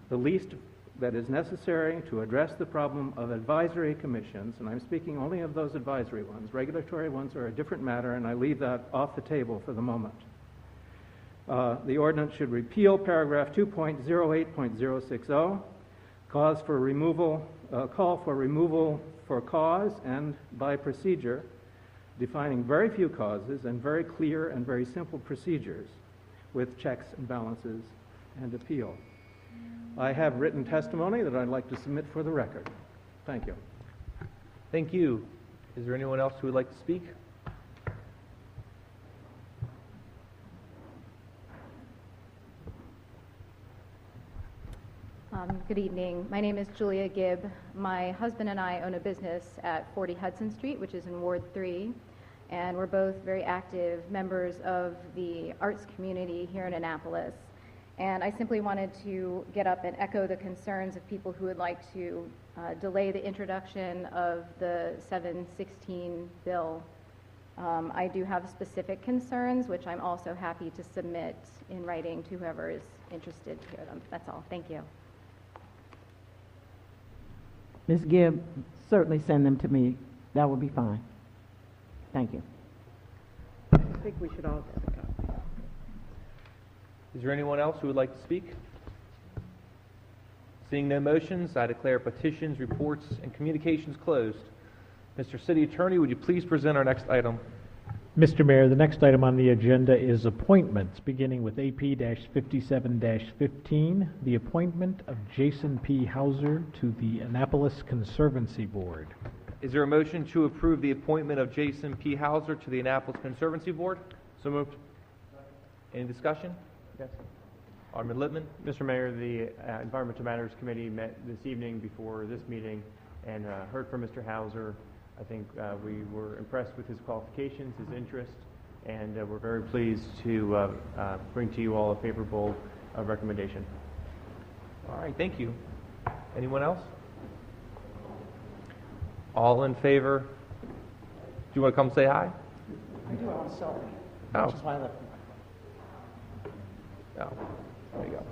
the least that is necessary to address the problem of advisory commissions, and I'm speaking only of those advisory ones. Regulatory ones are a different matter, and I leave that off the table for the moment. The ordinance should repeal paragraph 2.08.060, call for removal for cause and by procedure, defining very few causes and very clear and very simple procedures with checks and balances and appeal. I have written testimony that I'd like to submit for the record. Thank you. Thank you. Is there anyone else who would like to speak? Good evening. My name is Julia Gibb. My husband and I own a business at 40 Hudson Street, which is in Ward 3, and we're both very active members of the arts community here in Annapolis. And I simply wanted to get up and echo the concerns of people who would like to delay the introduction of the 716 bill. I do have specific concerns, which I'm also happy to submit in writing to whoever is interested to hear them. That's all. Thank you. Ms. Gibb, certainly send them to me. That would be fine. Thank you. I think we should all get a copy. Is there anyone else who would like to speak? Seeing no motions, I declare petitions, reports, and communications closed. Mr. City Attorney, would you please present our next item? Mr. Mayor, the next item on the agenda is appointments, beginning with AP-57-15, the appointment of Jason P. Hauser to the Annapolis Conservancy Board. Is there a motion to approve the appointment of Jason P. Hauser to the Annapolis Conservancy Board? So moved. Any discussion? Yes. Alderman Lippman? Mr. Mayor, the Environmental Matters Committee met this evening before this meeting and heard from Mr. Hauser. I think we were impressed with his qualifications, his interest, and we're very pleased to bring to you all a favorable recommendation. All right, thank you. Anyone else? All in favor? Do you want to come say hi? I do, I'm sorry. Oh. Which is why I left. Oh, there you go.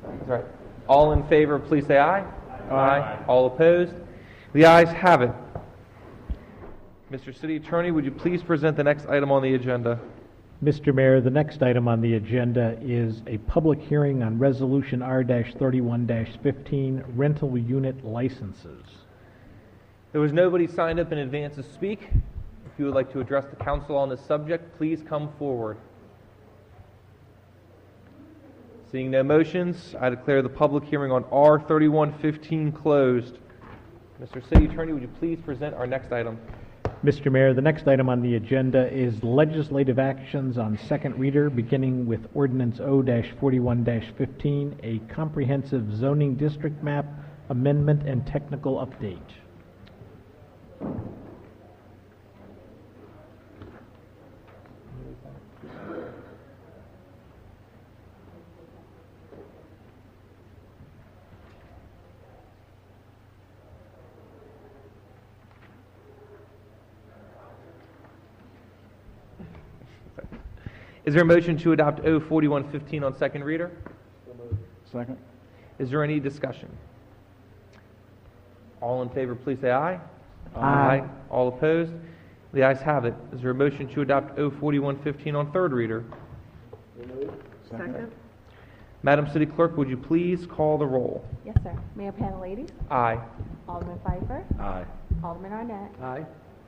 That's right. All in favor, please say aye. Aye. All opposed? The ayes have it. Mr. City Attorney, would you please present the next item on the agenda? Mr. Mayor, the next item on the agenda is a public hearing on Resolution R-31-15, rental unit licenses. There was nobody signed up in advance to speak. If you would like to address the council on this subject, please come forward. Seeing no motions, I declare the public hearing on R-31-15 closed. Mr. City Attorney, would you please present our next item? Mr. Mayor, the next item on the agenda is legislative actions on second reader, beginning with Ordinance O-41-15, a comprehensive zoning district map amendment and technical update. Is there a motion to adopt O-41-15 on second reader? Second. Is there any discussion? All in favor, please say aye. Aye. All opposed? The ayes have it. Is there a motion to adopt O-41-15 on third reader? Second. Madam City Clerk, would you please call the roll? Yes, sir. Mayor Panelidis? Aye. Alderman Pfeiffer? Aye. Alderman Arnett? Aye.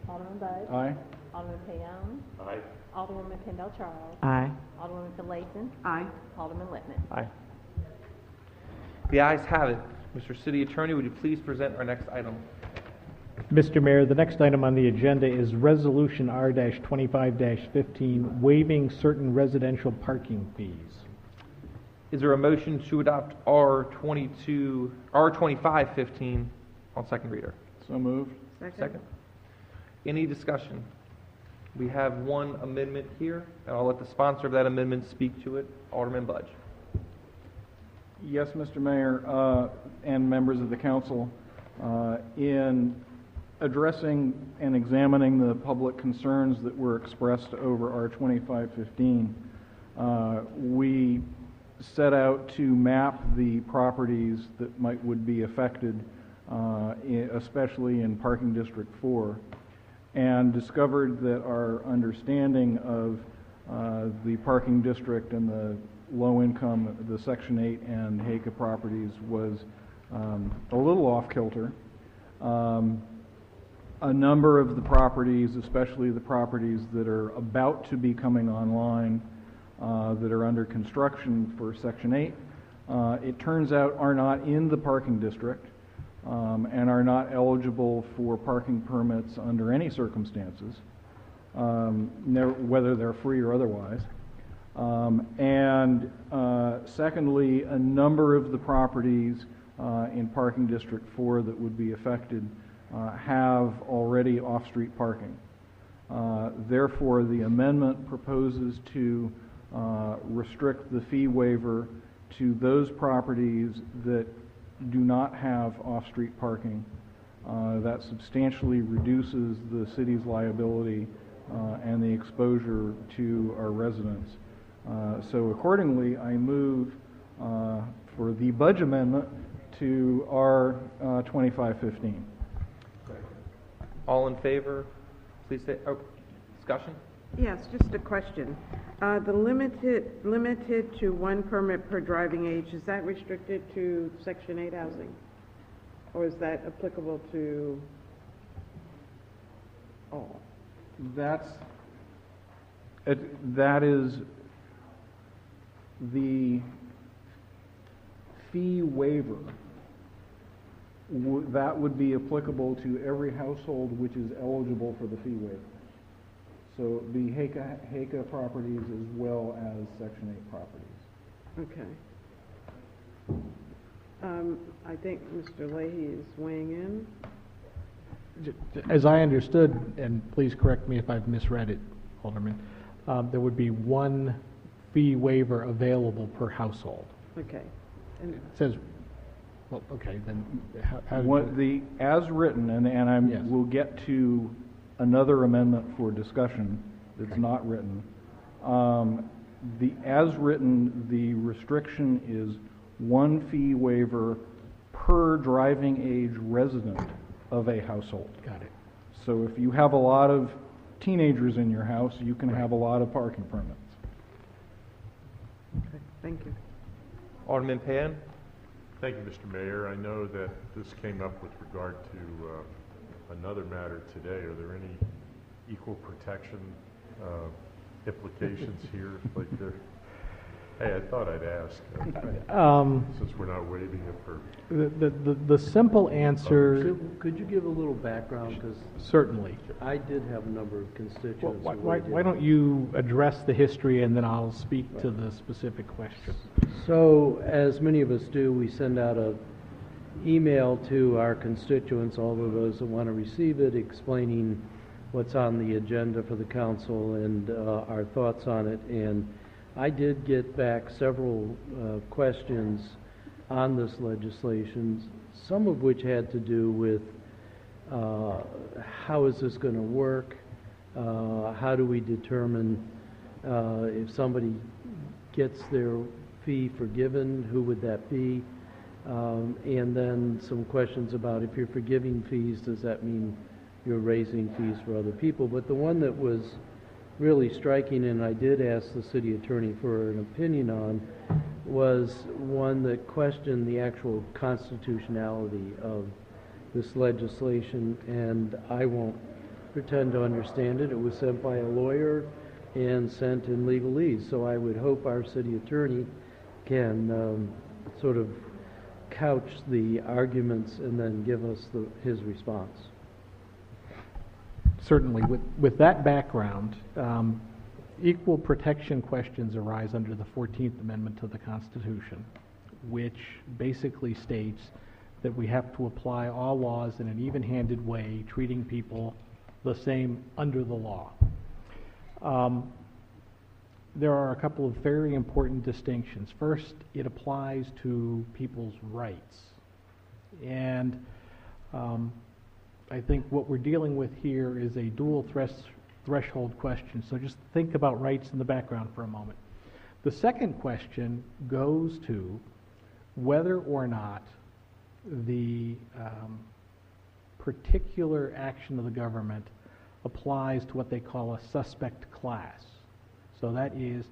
Alderman Bud? Aye. Alderman Payon? Aye. Alderwoman Kendall Charles? Aye. Alderwoman Finlayson? Aye. Alderman Lippman? Aye. The ayes have it. Mr. City Attorney, would you please present our next item? Mr. Mayor, the next item on the agenda is Resolution R-25-15, waiving certain residential parking fees. Is there a motion to adopt R-25-15 on second reader? So moved. Second. Any discussion? We have one amendment here, and I'll let the sponsor of that amendment speak to it, Alderman Budge. Yes, Mr. Mayor, and members of the council, in addressing and examining the public concerns that were expressed over R-25-15, we set out to map the properties that would be affected, especially in Parking District 4, and discovered that our understanding of the parking district and the low income, the Section 8 and HACA properties was a little off kilter. A number of the properties, especially the properties that are about to be coming online, that are under construction for Section 8, it turns out are not in the parking district and are not eligible for parking permits under any circumstances, whether they're free or otherwise. Secondly, a number of the properties in Parking District 4 that would be affected have already off-street parking. Therefore, the amendment proposes to restrict the fee waiver to those properties that do not have off-street parking. That substantially reduces the city's liability and the exposure to our residents. So accordingly, I move for the budget amendment to R-25-15. All in favor, please say, discussion? Yes, just a question. The limited to one permit per driving age, is that restricted to Section 8 housing? Or is that applicable to all? That's That is the fee waiver. That would be applicable to every household which is eligible for the fee waiver. So the HACA properties as well as Section 8 properties. Okay. I think Mr. Leahy is weighing in. As I understood, and please correct me if I've misread it, Alderman, there would be one fee waiver available per household. Okay. And It says, well, okay, then how What the, as written, and Yes. we'll get to another amendment for discussion that's not written. As written, the restriction is one fee waiver per driving age resident of a household. Got it. So if you have a lot of teenagers in your house, you can have a lot of parking permits. Okay, thank you. Alderman Pan? Thank you, Mr. Mayor. I know that this came up with regard to another matter today. Are there any equal protection implications here? Like there? Hey, I thought I'd ask, since we're not waiving it for... The simple answer... Could you give a little background? Because Certainly. I did have a number of constituents. Why don't you address the history and then I'll speak to the specific question. So, as many of us do, we send out a email to our constituents, all of those that want to receive it, explaining what's on the agenda for the council and our thoughts on it. And I did get back several questions on this legislation, some of which had to do with how is this going to work, how do we determine if somebody gets their fee forgiven, who would that be, and then some questions about if you're forgiving fees, does that mean you're raising fees for other people? But the one that was really striking, and I did ask the city attorney for an opinion on, was one that questioned the actual constitutionality of this legislation, and I won't pretend to understand it. It was sent by a lawyer and sent in legalese, so I would hope our city attorney can sort of couch the arguments and then give us his response. Certainly. With that background, equal protection questions arise under the 14th Amendment to the Constitution, which basically states that we have to apply all laws in an even-handed way, treating people the same under the law. There are a couple of very important distinctions. First, it applies to people's rights. And I think what we're dealing with here is a dual threshold question. So just think about rights in the background for a moment. The second question goes to whether or not the particular action of the government applies to what they call a suspect class. So that is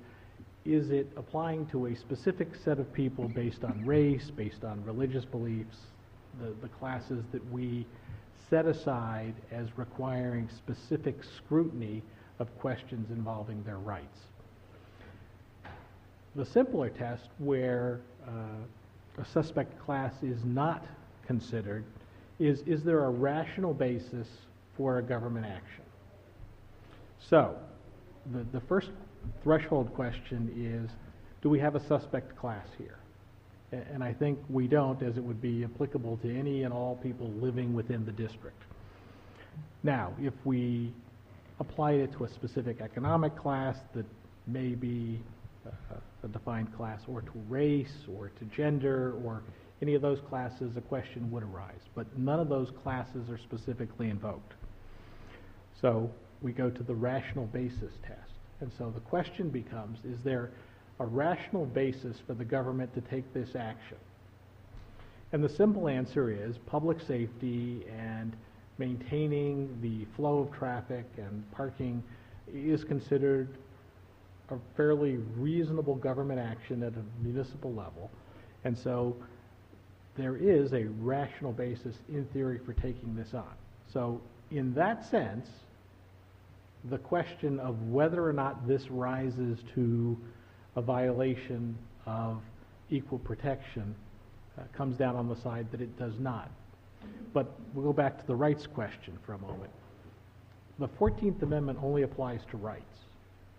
it applying to a specific set of people based on race, based on religious beliefs, the classes that we set aside as requiring specific scrutiny of questions involving their rights. The simpler test, where a suspect class is not considered, is there a rational basis for a government action? So, the first threshold question is, do we have a suspect class here? And I think we don't, as it would be applicable to any and all people living within the district. Now, if we apply it to a specific economic class that may be a defined class, or to race, or to gender, or any of those classes, a question would arise. But none of those classes are specifically invoked. So we go to the rational basis test. And so the question becomes, is there a rational basis for the government to take this action? And the simple answer is public safety and maintaining the flow of traffic and parking is considered a fairly reasonable government action at a municipal level. And so there is a rational basis in theory for taking this on. So in that sense, the question of whether or not this rises to a violation of equal protection comes down on the side that it does not. But we'll go back to the rights question for a moment. The 14th Amendment only applies to rights,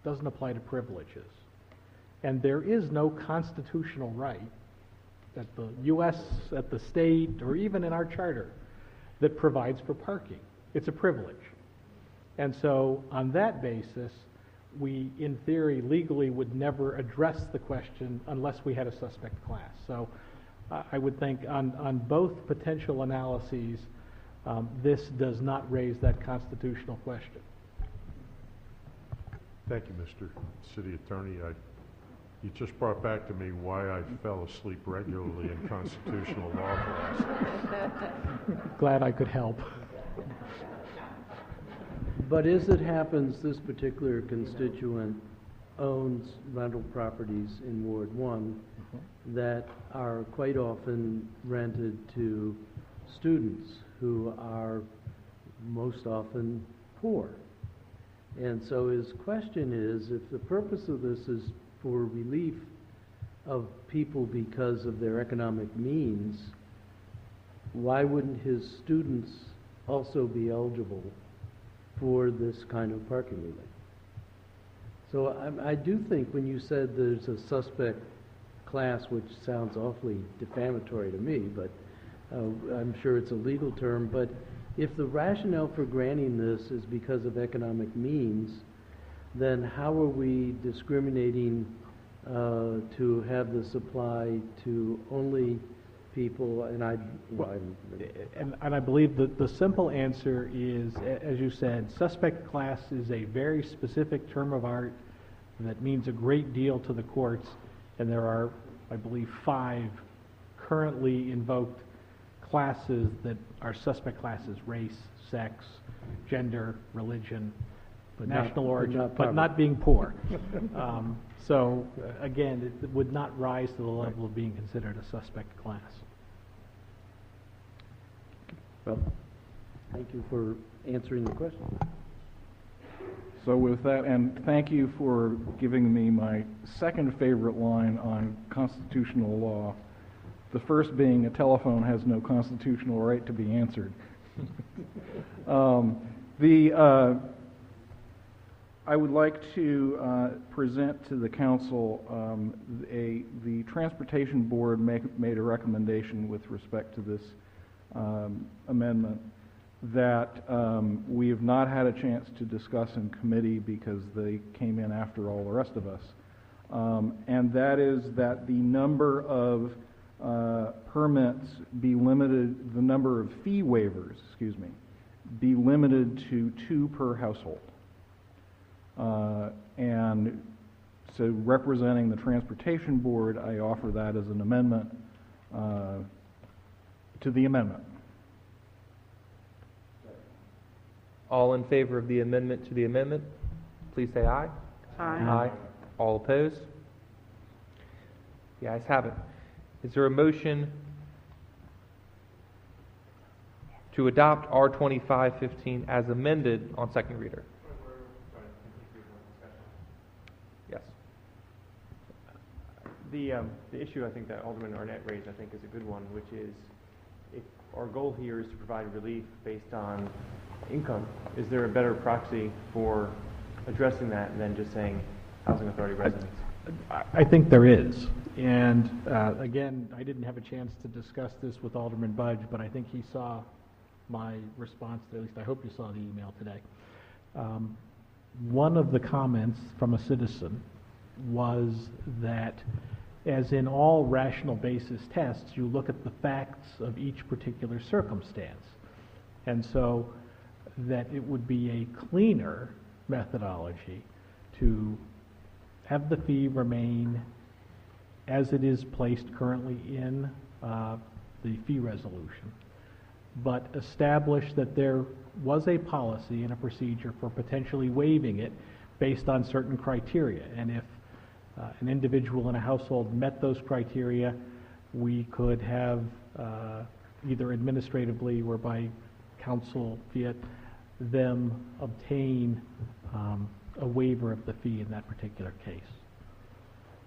doesn't apply to privileges. And there is no constitutional right at the U.S., at the state, or even in our charter that provides for parking. It's a privilege. And so on that basis, we, in theory, legally would never address the question unless we had a suspect class. So I would think on both potential analyses, this does not raise that constitutional question. Thank you, Mr. City Attorney. You just brought back to me why I fell asleep regularly in constitutional law class. Glad I could help. But as it happens, this particular constituent owns rental properties in Ward 1 that are quite often rented to students who are most often poor. And so his question is, if the purpose of this is for relief of people because of their economic means, why wouldn't his students also be eligible for this kind of parking relief? So I do think when you said there's a suspect class, which sounds awfully defamatory to me, but I'm sure it's a legal term, but if the rationale for granting this is because of economic means, then how are we discriminating to have this apply to only people, and I believe that the simple answer is, as you said, suspect class is a very specific term of art that means a great deal to the courts, and there are, I believe, 5 currently invoked classes that are suspect classes: race, sex, gender, religion, national origin, but not being poor. So again, it would not rise to the level of being considered a suspect class. Well, thank you for answering the question. So with that, and thank you for giving me my second favorite line on constitutional law, the first being a telephone has no constitutional right to be answered. I would like to present to the council the Transportation Board made a recommendation with respect to this amendment that we have not had a chance to discuss in committee because they came in after all the rest of us. And that is that the number of permits be limited, the number of fee waivers, be limited to 2 per household. And so representing the Transportation Board, I offer that as an amendment to the amendment. All in favor of the amendment to the amendment, please say aye. Aye. All opposed? The ayes have it. Is there a motion to adopt R2515 as amended on second reader? Yes. The issue I think that Alderman Arnett raised, I think, is a good one, which is if our goal here is to provide relief based on income, is there a better proxy for addressing that than just saying housing authority residents? I think there is. And again, I didn't have a chance to discuss this with Alderman Budge, but I think he saw my response, at least I hope you saw the email today. One of the comments from a citizen was that, as in all rational basis tests, you look at the facts of each particular circumstance. And so that it would be a cleaner methodology to have the fee remain as it is placed currently in the fee resolution, but establish that there was a policy and a procedure for potentially waiving it based on certain criteria. And if an individual in a household met those criteria, we could have either administratively or by council fiat them obtain a waiver of the fee in that particular case.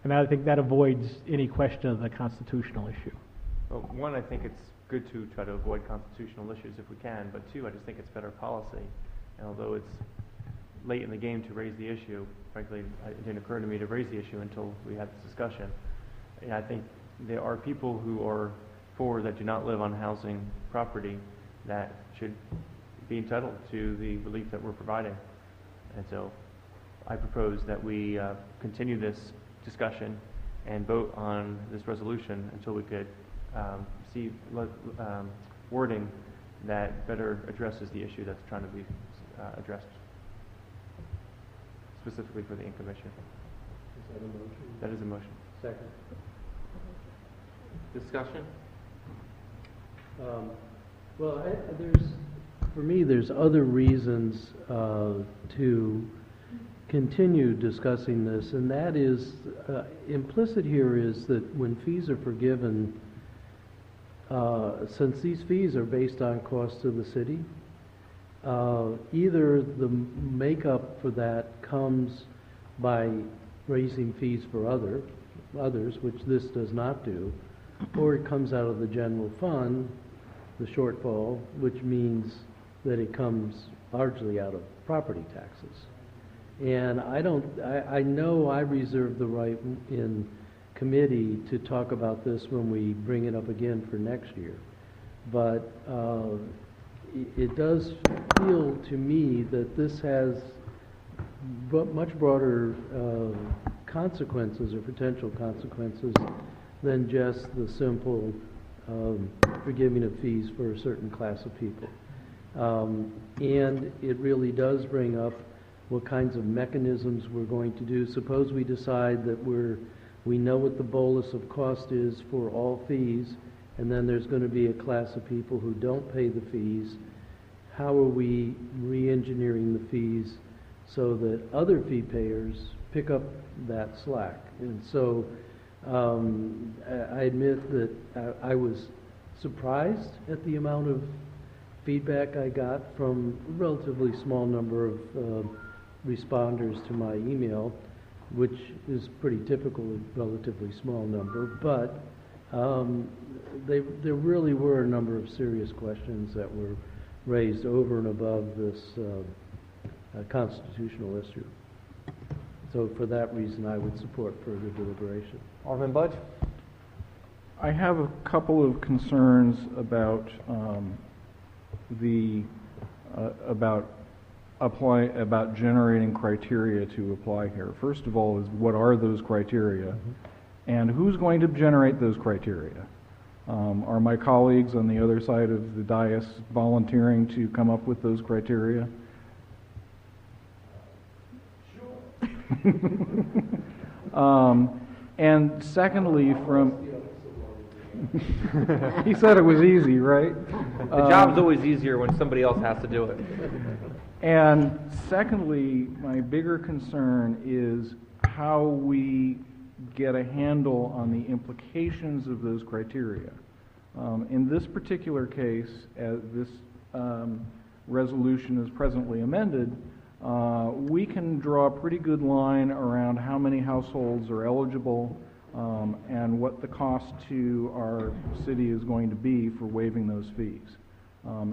And I think that avoids any question of the constitutional issue. Well, one, I think it's good to try to avoid constitutional issues if we can, but two, I just think it's better policy. And although it's late in the game to raise the issue, frankly, it didn't occur to me to raise the issue until we had this discussion. And I think there are people who are poor that do not live on housing property that should be entitled to the relief that we're providing. And so I propose that we continue this discussion and vote on this resolution until we could see wording that better addresses the issue that's trying to be addressed, specifically for the Inn Commission. Is that a motion? That is a motion. Second. Discussion? Well, for me, there's other reasons to continue discussing this, and that is, implicit here is that when fees are forgiven, since these fees are based on cost to the city, either the makeup for that comes by raising fees for others, which this does not do, or it comes out of the general fund, the shortfall, which means that it comes largely out of property taxes. And I know I reserve the right in committee to talk about this when we bring it up again for next year. But it does feel to me that this has much broader consequences or potential consequences than just the simple forgiving of fees for a certain class of people. And it really does bring up what kinds of mechanisms we're going to do. Suppose we decide that we know what the bolus of cost is for all fees, and then there's going to be a class of people who don't pay the fees. How are we re-engineering the fees so that other fee payers pick up that slack? And so I admit that I was surprised at the amount of feedback I got from a relatively small number of responders to my email, which is pretty typical, a relatively small number, but there really were a number of serious questions that were raised over and above this constitutional issue. So for that reason, I would support further deliberation. Alderman Budge? I have a couple of concerns about about generating criteria to apply here. First of all, is what are those criteria, and who's going to generate those criteria? Are my colleagues on the other side of the dais volunteering to come up with those criteria? And secondly, he said it was easy, right? The job's always easier when somebody else has to do it. And secondly, my bigger concern is how we get a handle on the implications of those criteria. In this particular case, as this resolution is presently amended, we can draw a pretty good line around how many households are eligible and what the cost to our city is going to be for waiving those fees,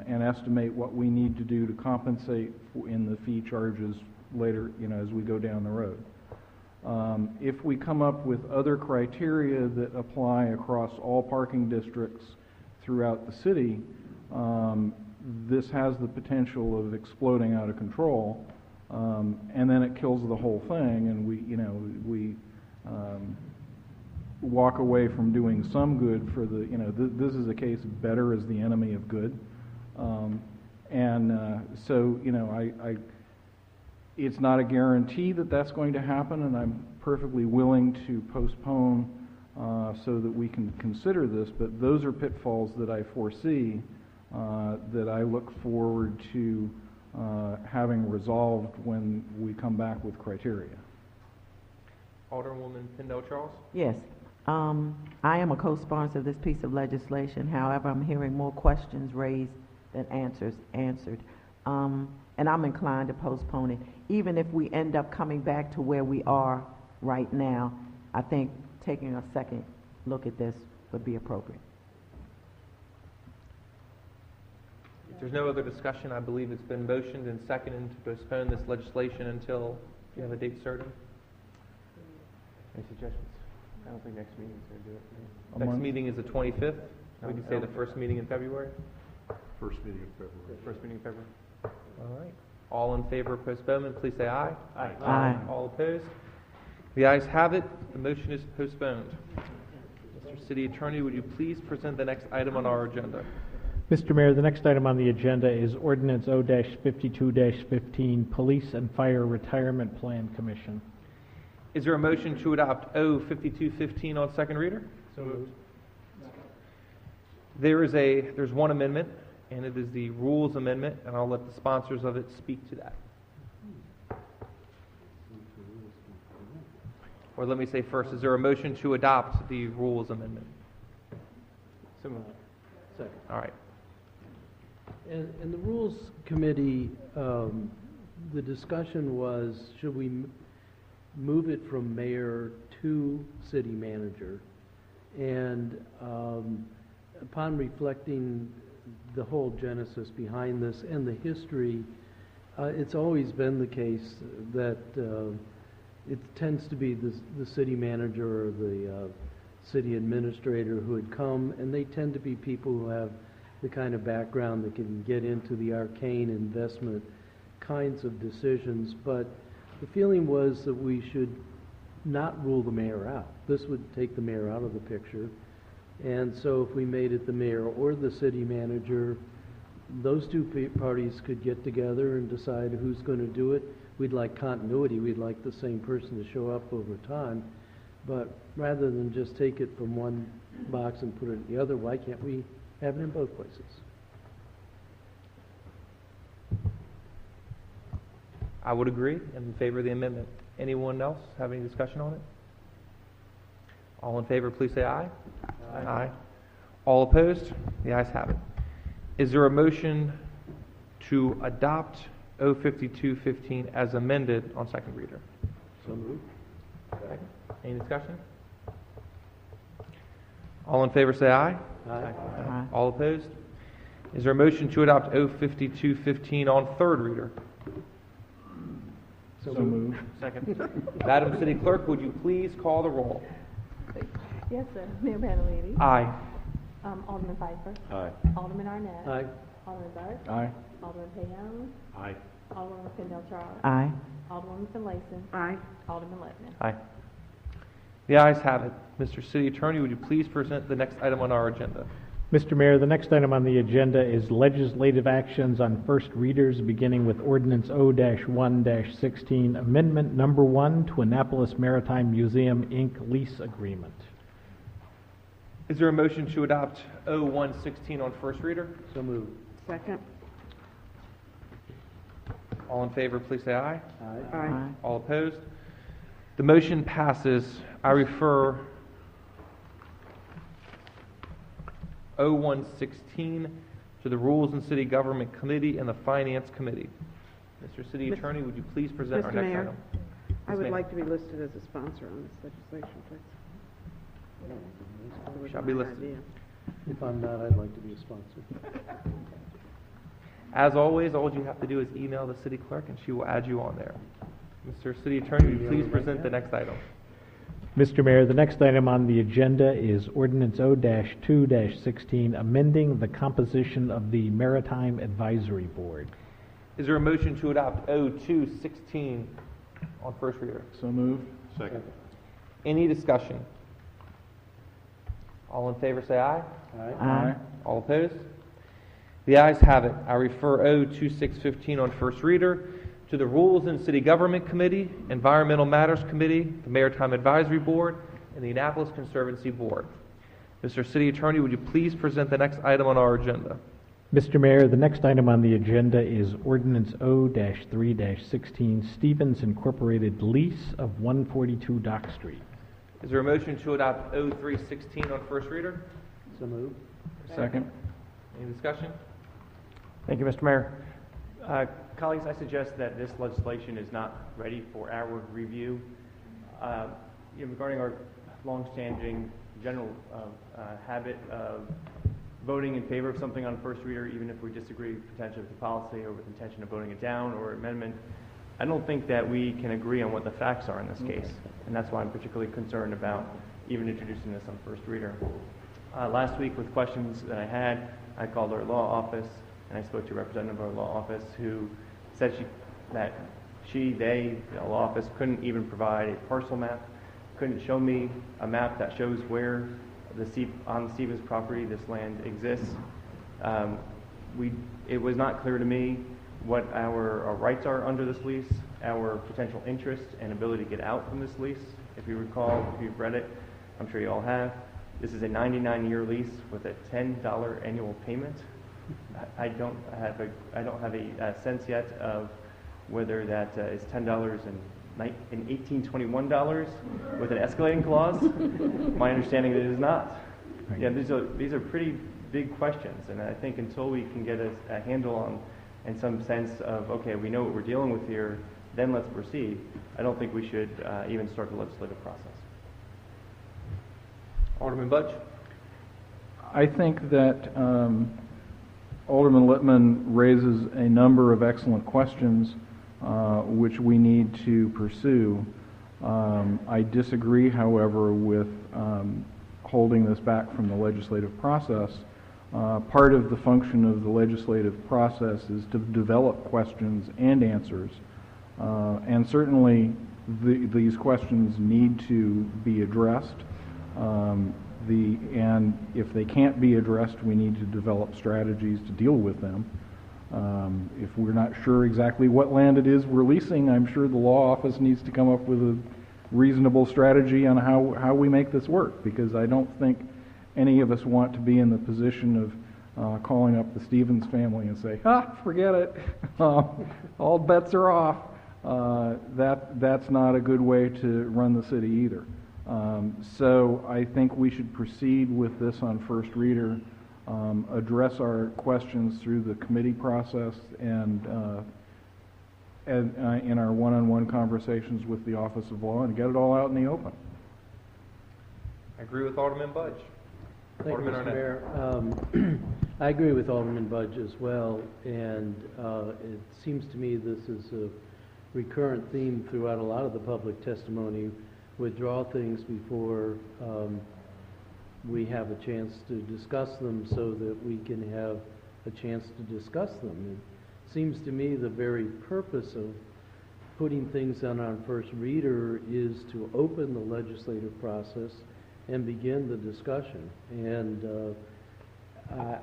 and estimate what we need to do to compensate in the fee charges later, as we go down the road. If we come up with other criteria that apply across all parking districts throughout the city, this has the potential of exploding out of control, and then it kills the whole thing, and we walk away from doing some good for the, this is a case of better is the enemy of good. So, it's not a guarantee that that's going to happen, and I'm perfectly willing to postpone so that we can consider this, but those are pitfalls that I foresee that I look forward to having resolved when we come back with criteria. Alderwoman Pindell Charles? Yes. I am a co-sponsor of this piece of legislation. However, I'm hearing more questions raised than answers answered. and I'm inclined to postpone it. Even if we end up coming back to where we are right now, I think taking a second look at this would be appropriate. If there's no other discussion, I believe it's been motioned and seconded to postpone this legislation until you have a date certain. Any suggestions? I don't think next meeting's going to do it. Next meeting is the 25th. We can say the first meeting in February. First meeting in February. First meeting in February. All right. All in favor of postponement, please say aye. Aye. Aye. All opposed? The ayes have it. The motion is postponed. Mr. City Attorney, would you please present the next item on our agenda? Mr. Mayor, the next item on the agenda is Ordinance O-52-15, Police and Fire Retirement Plan Commission. Is there a motion to adopt O-5215 on second reader? So moved. There's one amendment, and it is the Rules Amendment, and I'll let the sponsors of it speak to that. Or let me say first, is there a motion to adopt the Rules Amendment? So moved. Second. All right. And the Rules Committee, the discussion was, should we move it from mayor to city manager? And upon reflecting the whole genesis behind this and the history, it's always been the case that it tends to be the city manager or the city administrator who would come, and they tend to be people who have the kind of background that can get into the arcane investment kinds of decisions. But the feeling was that we should not rule the mayor out. This would take the mayor out of the picture. And so if we made it the mayor or the city manager, those two parties could get together and decide who's going to do it. We'd like continuity. We'd like the same person to show up over time. But rather than just take it from one box and put it in the other, why can't we have it in both places? I would agree. I'm in favor of the amendment. Anyone else have any discussion on it? All in favor, please say aye. Aye. Aye. All opposed? The ayes have it. Is there a motion to adopt O-5215 as amended on second reader? So moved. Second. Any discussion? All in favor say aye. Aye. Aye. All opposed? Is there a motion to adopt O-5215 on third reader? So moved. Second. Madam City Clerk, would you please call the roll? Yes, sir. Mayor Banalidi? Aye. Alderman Pfeiffer? Aye. Alderman Arnett? Aye. Alderman Bud? Aye. Alderman Payon? Aye. Alderman Kendall Charles? Aye. Alderwoman Finlayson? Aye. Alderman Levin? Aye. The ayes have it. Mr. City Attorney, would you please present the next item on our agenda? Mr. Mayor, the next item on the agenda is legislative actions on first readers, beginning with Ordinance O-1-16, Amendment Number 1 to Annapolis Maritime Museum, Inc. lease agreement. Is there a motion to adopt O-116 on first reader? So moved. Second. All in favor, please say aye. Aye. Aye. All opposed? The motion passes. I refer O-116 to the Rules and City Government Committee and the Finance Committee. Mr. City Attorney, would you please present our Mr. next Mayor, item? I would ma'am. like to be listed as a sponsor on this legislation, please. That was Shall be my listed. idea. If I'm not, I'd like to be a sponsor. As always, all you have to do is email the city clerk and she will add you on there. Mr. City Attorney, would you please present the next item? Mr. Mayor, the next item on the agenda is Ordinance O-2-16, amending the composition of the Maritime Advisory Board. Is there a motion to adopt O-2-16 on first reader? So moved. Second. Any discussion? All in favor say aye. Aye. All opposed? The ayes have it. I refer O-2615 on first reader to the Rules and City Government Committee, Environmental Matters Committee, the Maritime Advisory Board, and the Annapolis Conservancy Board. Mr. City Attorney, would you please present the next item on our agenda? Mr. Mayor, the next item on the agenda is Ordinance O-3-16, Stevens Incorporated lease of 142 Dock Street. Is there a motion to adopt O-316 on first reader? So moved. Second. Any discussion? Thank you, Mr. Mayor. Colleagues, I suggest that this legislation is not ready for our review. Regarding our longstanding general habit of voting in favor of something on first reader, even if we disagree potentially with the policy or with intention of voting it down or amendment, I don't think that we can agree on what the facts are in this case, and that's why I'm particularly concerned about even introducing this on first reader. Last week, with questions that I had, I called our law office and I spoke to a representative of our law office who said the law office couldn't even provide a parcel map, couldn't show me a map that shows where on the Stevens property this land exists. It was not clear to me what our rights are under this lease, our potential interest and ability to get out from this lease. If you recall, if you've read it, I'm sure you all have, this is a 99-year lease with a $10 annual payment. I don't have a sense yet of whether that is $10 in 1821 dollars with an escalating clause. My understanding is it is not. Right. Yeah, these are pretty big questions, and I think until we can get a handle on, in some sense of, okay, we know what we're dealing with here, then let's proceed. I don't think we should even start the legislative process. Alderman Budge? I think that Alderman Littman raises a number of excellent questions which we need to pursue. I disagree, however, with holding this back from the legislative process. Part of the function of the legislative process is to develop questions and answers. And certainly these questions need to be addressed. And if they can't be addressed, we need to develop strategies to deal with them. If we're not sure exactly what land it is we're leasing, I'm sure the law office needs to come up with a reasonable strategy on how we make this work, because I don't think any of us want to be in the position of calling up the Stevens family and say, forget it, all bets are off. That's not a good way to run the city either. So I think we should proceed with this on first reader, address our questions through the committee process and in our one-on-one conversations with the Office of Law, and get it all out in the open. I agree with Alderman Budge. Thank you, Alderman Mr. Arnett. Mayor. I agree with Alderman Budge as well, and it seems to me this is a recurrent theme throughout a lot of the public testimony. Withdraw things before we have a chance to discuss them so that we can have a chance to discuss them. It seems to me the very purpose of putting things on first reader is to open the legislative process and begin the discussion. And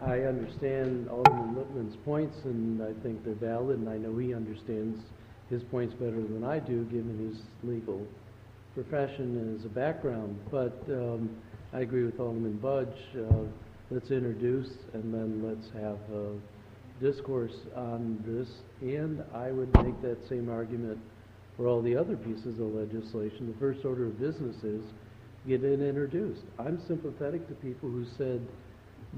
I understand Alderman Littman's points, and I think they're valid, and I know he understands his points better than I do, given his legal profession and his background. But I agree with Alderman Budge. Let's introduce and then let's have a discourse on this. And I would make that same argument for all the other pieces of legislation. The first order of business is get it introduced. I'm sympathetic to people who said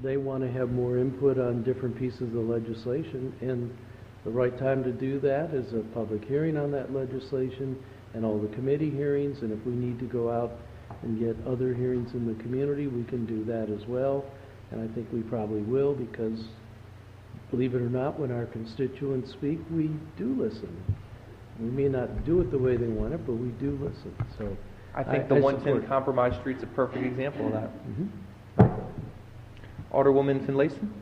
they want to have more input on different pieces of legislation, and the right time to do that is a public hearing on that legislation and all the committee hearings, and if we need to go out and get other hearings in the community, we can do that as well. And I think we probably will, because believe it or not, when our constituents speak, we do listen. We may not do it the way they want it, but we do listen. So I think the 110 Compromise Street's a perfect example of that. Mm-hmm. Alderwoman Finlayson?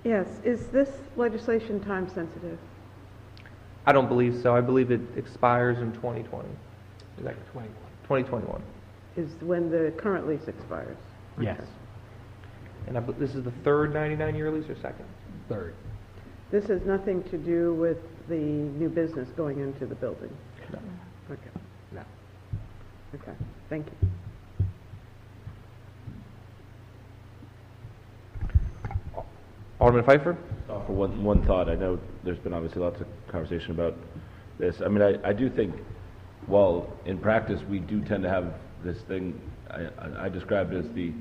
Yes, is this legislation time sensitive? I don't believe so. I believe it expires in 2020. Is that 2021? Is when the current lease expires? Yes. And this is the third 99-year lease or second? Third. This has nothing to do with the new business going into the building? No. Okay. No. Okay, thank you. Alderman Pfeiffer? For one thought, I know there's been obviously lots of conversation about this. I mean, I do think, while in practice we do tend to have this thing, I described it as the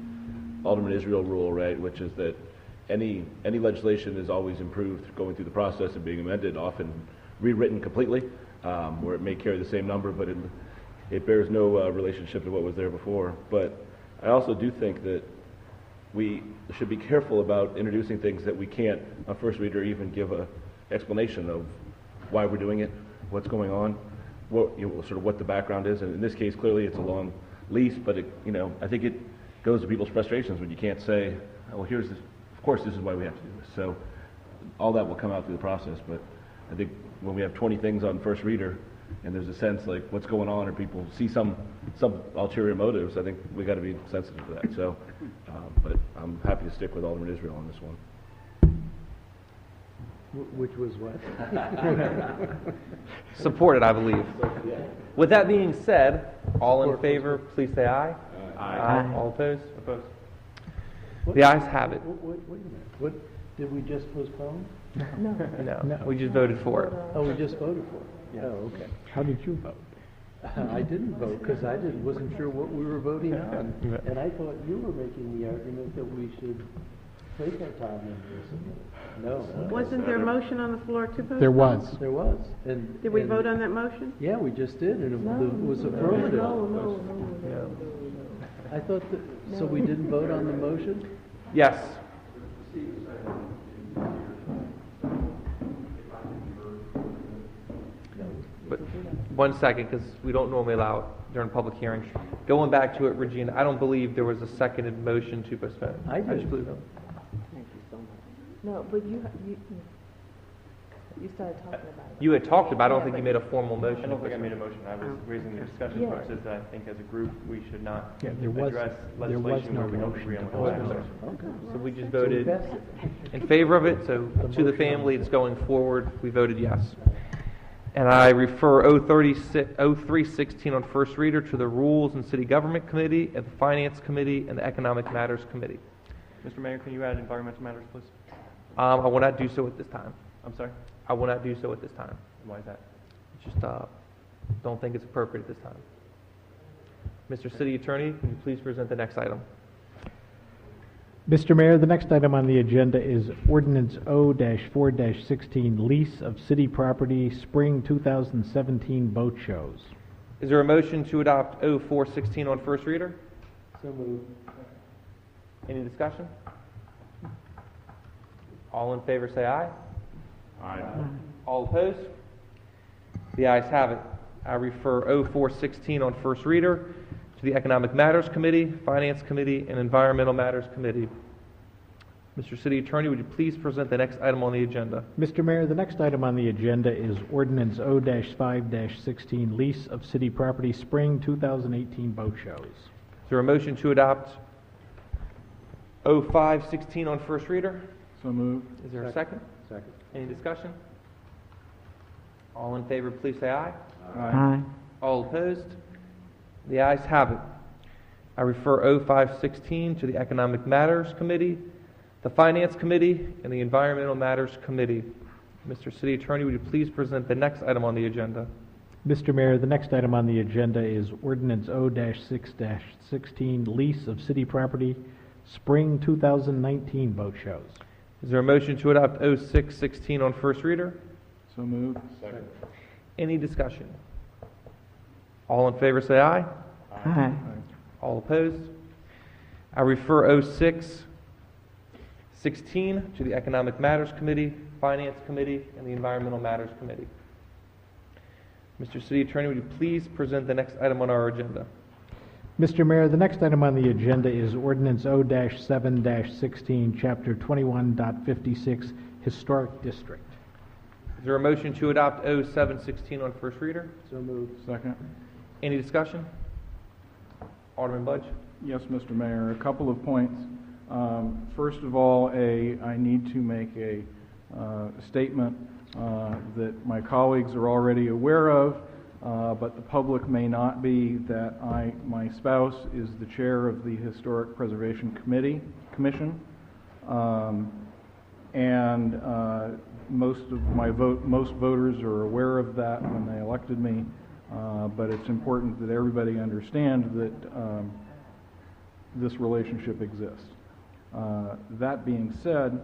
Alderman Israel rule, right, which is that any legislation is always improved going through the process and being amended, often rewritten completely, where it may carry the same number, but it bears no relationship to what was there before. But I also do think that we should be careful about introducing things that we can't, on first reader, even give a explanation of why we're doing it, what's going on, sort of what the background is. And in this case, clearly it's a long lease, but I think it goes to people's frustrations when you can't say, oh, well, here's this. Of course, this is why we have to do this. So all that will come out through the process. But I think when we have 20 things on first reader, and there's a sense like what's going on, or people see some ulterior motives, I think we got to be sensitive to that. So, but I'm happy to stick with Alderman Israel on this one. Which was what? Supported, I believe. With that being said, all in favor, please say aye. Aye. All opposed? Opposed. The ayes have it. Wait a minute. What, did we just postpone? No, we just voted for it. Oh, we just voted for it? Yeah. Oh, okay. How did you vote? I didn't vote because I wasn't sure what we were voting on. Yeah. And I thought you were making the argument that we should take our time in this. No. Wasn't there a motion on the floor to postpone? There was. There was. And Did we vote on that motion? Yeah, we just did, and it was affirmative. No. I thought that, so we didn't vote on the motion? Yes. But 1 second, because we don't normally allow it during public hearings. Going back to it, Regina, I don't believe there was a seconded motion to postpone. I did. just believe it. No, but you started talking about it. You had talked about it. I don't think you made a formal motion. I don't think I made a motion. I was raising the discussion process that I think as a group we should not address legislation where we don't agree on what the legislation. So we just voted in favor of it. So to the family, it's going forward. We voted yes. And I refer 0316 on first reader to the Rules and City Government Committee, and the Finance Committee, and the Economic Matters Committee. Mr. Mayor, can you add environmental matters, please? I will not do so at this time. I'm sorry? I will not do so at this time. Why is that? Just don't think it's appropriate at this time. Mr. City Attorney, can you please present the next item? Mr. Mayor, the next item on the agenda is Ordinance O-4-16, lease of city property, spring 2017 boat shows. Is there a motion to adopt O-416 on first reader? So moved. Any discussion? All in favor say aye. Aye. All opposed? The ayes have it. I refer O-416 on first reader to the Economic Matters Committee, Finance Committee, and Environmental Matters Committee. Mr. City Attorney, would you please present the next item on the agenda? Mr. Mayor, the next item on the agenda is Ordinance O-5-16, lease of city property, spring 2018 boat shows. Is there a motion to adopt O-5-16 on first reader? So moved. Is there a second? Second. Any discussion? All in favor, please say aye. Aye. All opposed? The ayes have it. I refer O-516 to the Economic Matters Committee, the Finance Committee, and the Environmental Matters Committee. Mr. City Attorney, would you please present the next item on the agenda? Mr. Mayor, the next item on the agenda is Ordinance O-6-16, lease of city property, spring 2019 boat shows. Is there a motion to adopt O-6-16 on first reader? So moved. Second. Any discussion? All in favor say aye. Aye. All opposed? I refer O-6-16 to the Economic Matters Committee, Finance Committee, and the Environmental Matters Committee. Mr. City Attorney, would you please present the next item on our agenda? Mr. Mayor, the next item on the agenda is Ordinance O-7-16, Chapter 21.56, Historic District. Is there a motion to adopt O-7-16 on first reader? So moved. Second. Any discussion? Alderman Budge? Yes, Mr. Mayor, a couple of points. First of all, I need to make a statement that my colleagues are already aware of, but the public may not be, that my spouse is the chair of the Historic Preservation Commission, and most voters are aware of that when they elected me, but it's important that everybody understand that this relationship exists. That being said,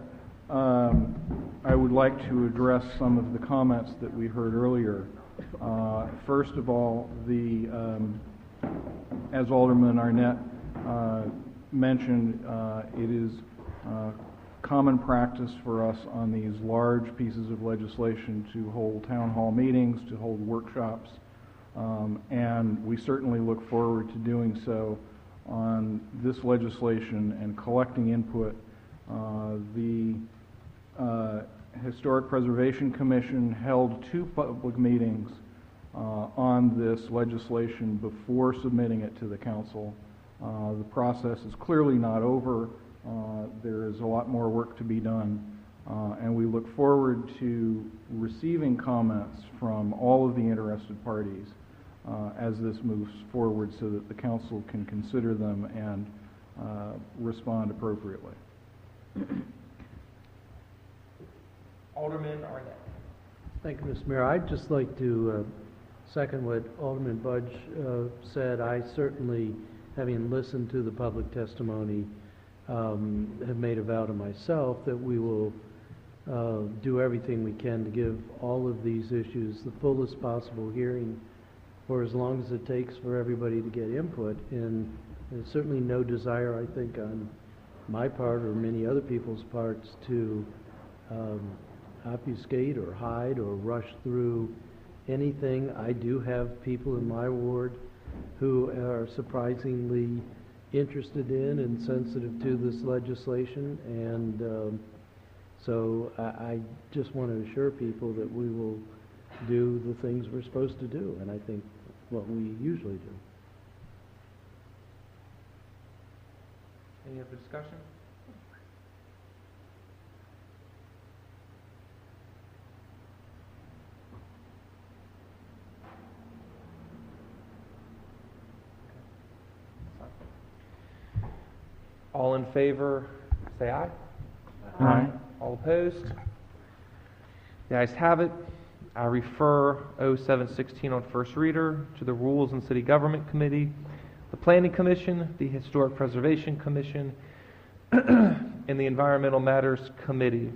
I would like to address some of the comments that we heard earlier. First of all, as Alderman Arnett mentioned, it is common practice for us on these large pieces of legislation to hold town hall meetings, to hold workshops, and we certainly look forward to doing so on this legislation and collecting input. The Historic Preservation Commission held 2 public meetings on this legislation before submitting it to the council. The process is clearly not over. There is a lot more work to be done, and we look forward to receiving comments from all of the interested parties as this moves forward so that the council can consider them and respond appropriately. Alderman Arnett. Thank you, Mr. Mayor. I'd just like to second what Alderman Budge said. I certainly, having listened to the public testimony, have made a vow to myself that we will do everything we can to give all of these issues the fullest possible hearing for as long as it takes for everybody to get input. And there's certainly no desire, I think, on my part or many other people's parts to obfuscate or hide or rush through anything. I do have people in my ward who are surprisingly interested in and sensitive to this legislation, and so I just want to assure people that we will do the things we're supposed to do, and I think what we usually do. Any other discussion? All in favor, say aye. Aye. All opposed? The ayes have it. I refer 0716 on first reader to the Rules and City Government Committee, the Planning Commission, the Historic Preservation Commission, and the Environmental Matters Committee.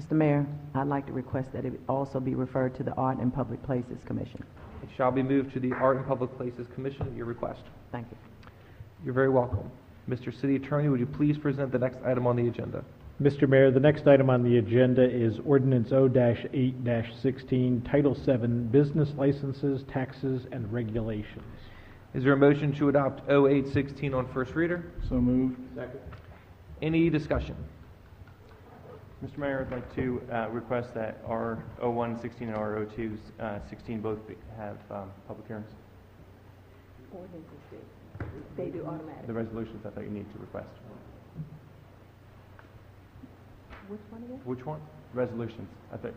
Mr. Mayor, I'd like to request that it also be referred to the Art and Public Places Commission. It shall be moved to the Art and Public Places Commission at your request. Thank you. You're very welcome. Mr. City Attorney, would you please present the next item on the agenda? Mr. Mayor, the next item on the agenda is Ordinance O-8-16, Title VII, Business Licenses, Taxes, and Regulations. Is there a motion to adopt 0816 on first reader? So moved. Second. Any discussion? Mr. Mayor, I'd like to request that our 0116 and our 0216 both have public hearings. Ordinances do. They do automatically. The resolutions I thought you need to request. Which one again? Which one? Resolutions. I think.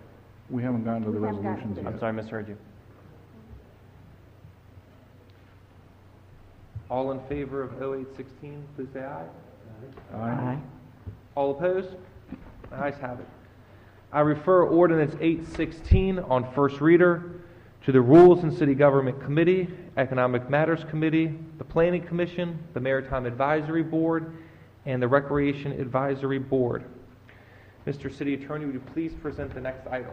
We haven't gotten to the We haven't gotten resolutions to yet. I'm sorry, I misheard you. All in favor of 0816, please say aye. Aye. All opposed? The ayes have it. I refer Ordinance 816 on first reader to the Rules and City Government Committee, Economic Matters Committee, the Planning Commission, the Maritime Advisory Board, and the Recreation Advisory Board. Mr. City Attorney, would you please present the next item?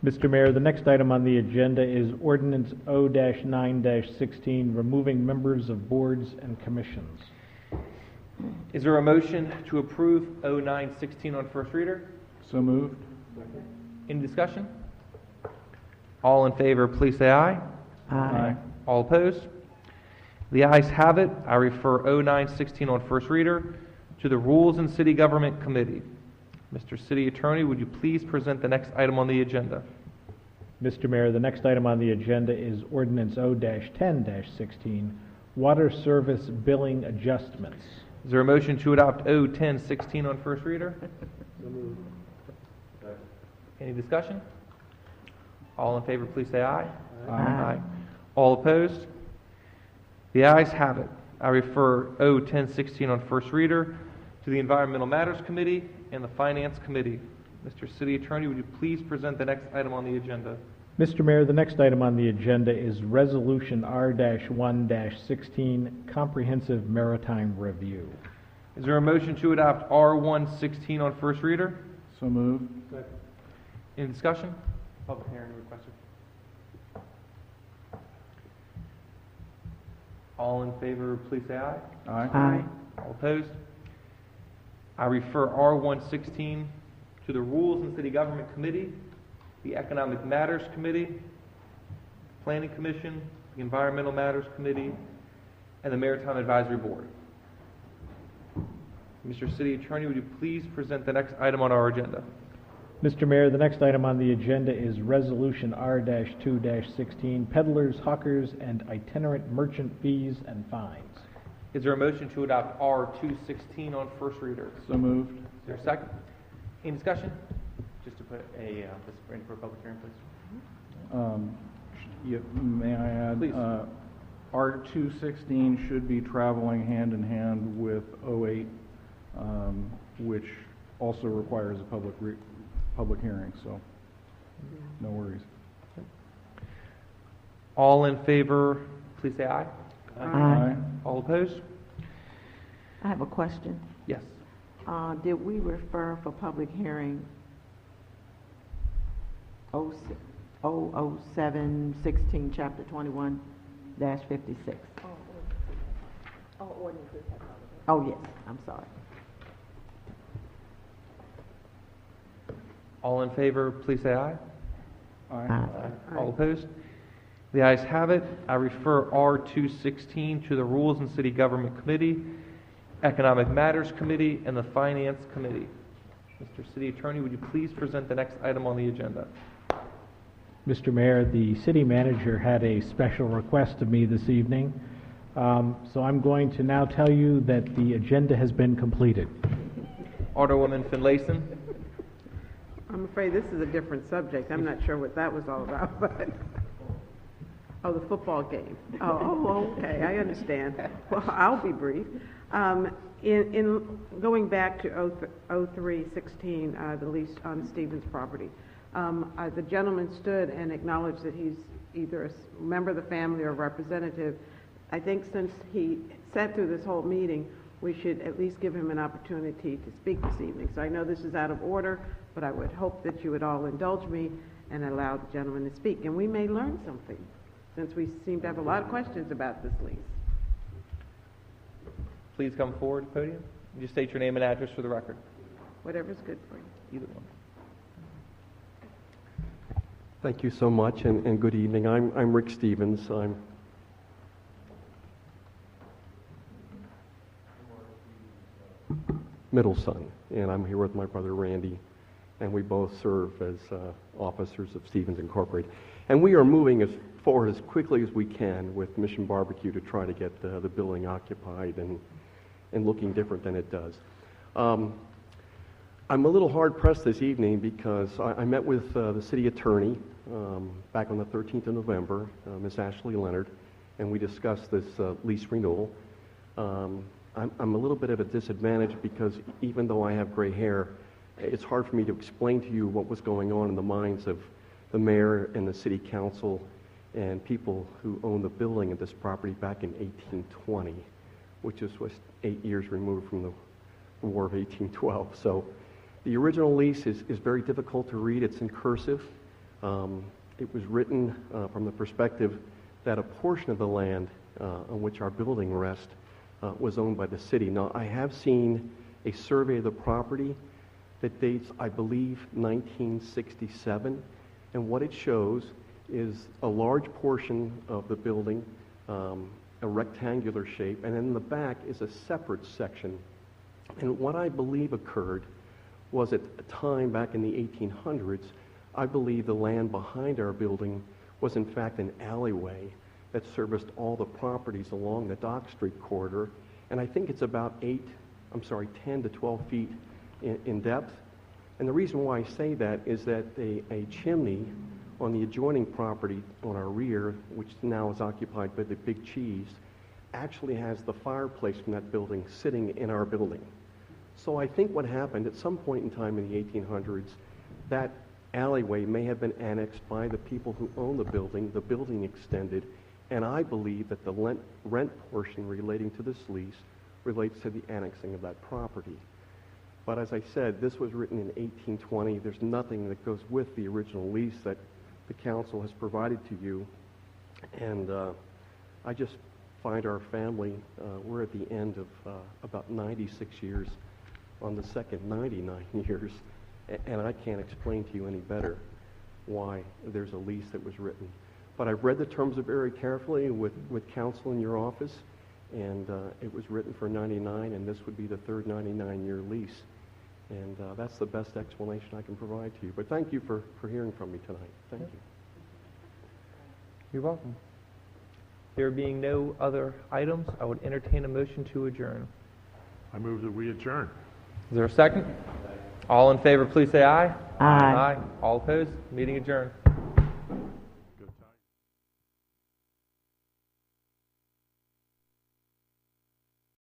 Mr. Mayor, the next item on the agenda is Ordinance O-9-16, removing members of boards and commissions. Is there a motion to approve 0916 on first reader? So moved. Any discussion? All in favor, please say aye. Aye. All opposed? The ayes have it. I refer 0916 on first reader to the Rules and City Government Committee. Mr. City Attorney, would you please present the next item on the agenda? Mr. Mayor, the next item on the agenda is Ordinance O-10-16, Water Service Billing Adjustments. Is there a motion to adopt 01016 on first reader? So moved. Any discussion? All in favor, please say aye. Aye. All opposed? The ayes have it. I refer 01016 on first reader to the Environmental Matters Committee and the Finance Committee. Mr. City Attorney, would you please present the next item on the agenda? Mr. Mayor, the next item on the agenda is Resolution R-1-16, Comprehensive Maritime Review. Is there a motion to adopt R116 on first reader? So moved. Any discussion? Public hearing requested. All in favor, please say aye. Aye. Aye. All opposed? I refer R116 to the Rules and City Government Committee, the Economic Matters Committee, Planning Commission, the Environmental Matters Committee, and the Maritime Advisory Board. Mr. City Attorney, would you please present the next item on our agenda? Mr. Mayor, the next item on the agenda is Resolution R-2-16, peddlers, hawkers, and itinerant merchant fees and fines. Is there a motion to adopt R216 on first reader? So moved. Is there a second? Any discussion? Just to put this in for a public hearing, please. May I add? Please. R216 should be traveling hand in hand with 08, which also requires a public hearing, so no worries. All in favor, please say aye. Aye. All opposed? I have a question. Yes. Did we refer for public hearing 00716, Chapter 21-56? All ordinances have public. Oh, yes, I'm sorry. All in favor, please say aye. Aye. All opposed? The ayes have it. I refer R216 to the Rules and City Government Committee, Economic Matters Committee, and the Finance Committee. Mr. City Attorney, would you please present the next item on the agenda? Mr. Mayor, the city manager had a special request of me this evening, so I'm going to now tell you that the agenda has been completed. Alderwoman Finlayson. I'm afraid this is a different subject. I'm not sure what that was all about, but, oh, the football game. Oh, okay, I understand. Well, I'll be brief. In going back to 0316, the lease on Stevens property, the gentleman stood and acknowledged that he's either a member of the family or a representative. I think since he sat through this whole meeting, we should at least give him an opportunity to speak this evening. So I know this is out of order, but I would hope that you would all indulge me and allow the gentleman to speak. And we may learn something, since we seem to have a lot of questions about this lease. Please come forward to the podium. Just state your name and address for the record. Whatever's good for you. Either one. Thank you so much, and good evening. I'm Rick Stevens. I'm middle son, and I'm here with my brother Randy, and we both serve as officers of Stevens Incorporated. And we are moving as forward as quickly as we can with Mission Barbecue to try to get the building occupied and looking different than it does. I'm a little hard-pressed this evening because I met with the city attorney back on the 13th of November, Ms. Ashley Leonard, and we discussed this lease renewal. I'm a little bit of a disadvantage because even though I have gray hair, it's hard for me to explain to you what was going on in the minds of the mayor and the city council and people who owned the building at this property back in 1820, which was 8 years removed from the War of 1812. So the original lease is very difficult to read. It's in cursive. It was written from the perspective that a portion of the land on which our building rests was owned by the city. Now, I have seen a survey of the property that dates, I believe, 1967, and what it shows is a large portion of the building, a rectangular shape, and then in the back is a separate section. And what I believe occurred was at a time back in the 1800s, I believe the land behind our building was in fact an alleyway that serviced all the properties along the Dock Street corridor, and I think it's about 10 to 12 feet in depth. And the reason why I say that is that a chimney on the adjoining property on our rear, which now is occupied by the Big Cheese, actually has the fireplace from that building sitting in our building. So I think what happened at some point in time in the 1800s, that alleyway may have been annexed by the people who own the building extended, and I believe that the rent portion relating to this lease relates to the annexing of that property. But as I said, this was written in 1820. There's nothing that goes with the original lease that the council has provided to you. And I just find our family, we're at the end of about 96 years, on the second 99 years, and I can't explain to you any better why there's a lease that was written. But I've read the terms of it very carefully with counsel in your office, and it was written for 99, and this would be the third 99-year lease. And that's the best explanation I can provide to you. But thank you for hearing from me tonight. Thank you. You're welcome. There being no other items, I would entertain a motion to adjourn. I move that we adjourn. Is there a second? All in favor, please say aye. Aye. All opposed? Meeting adjourned.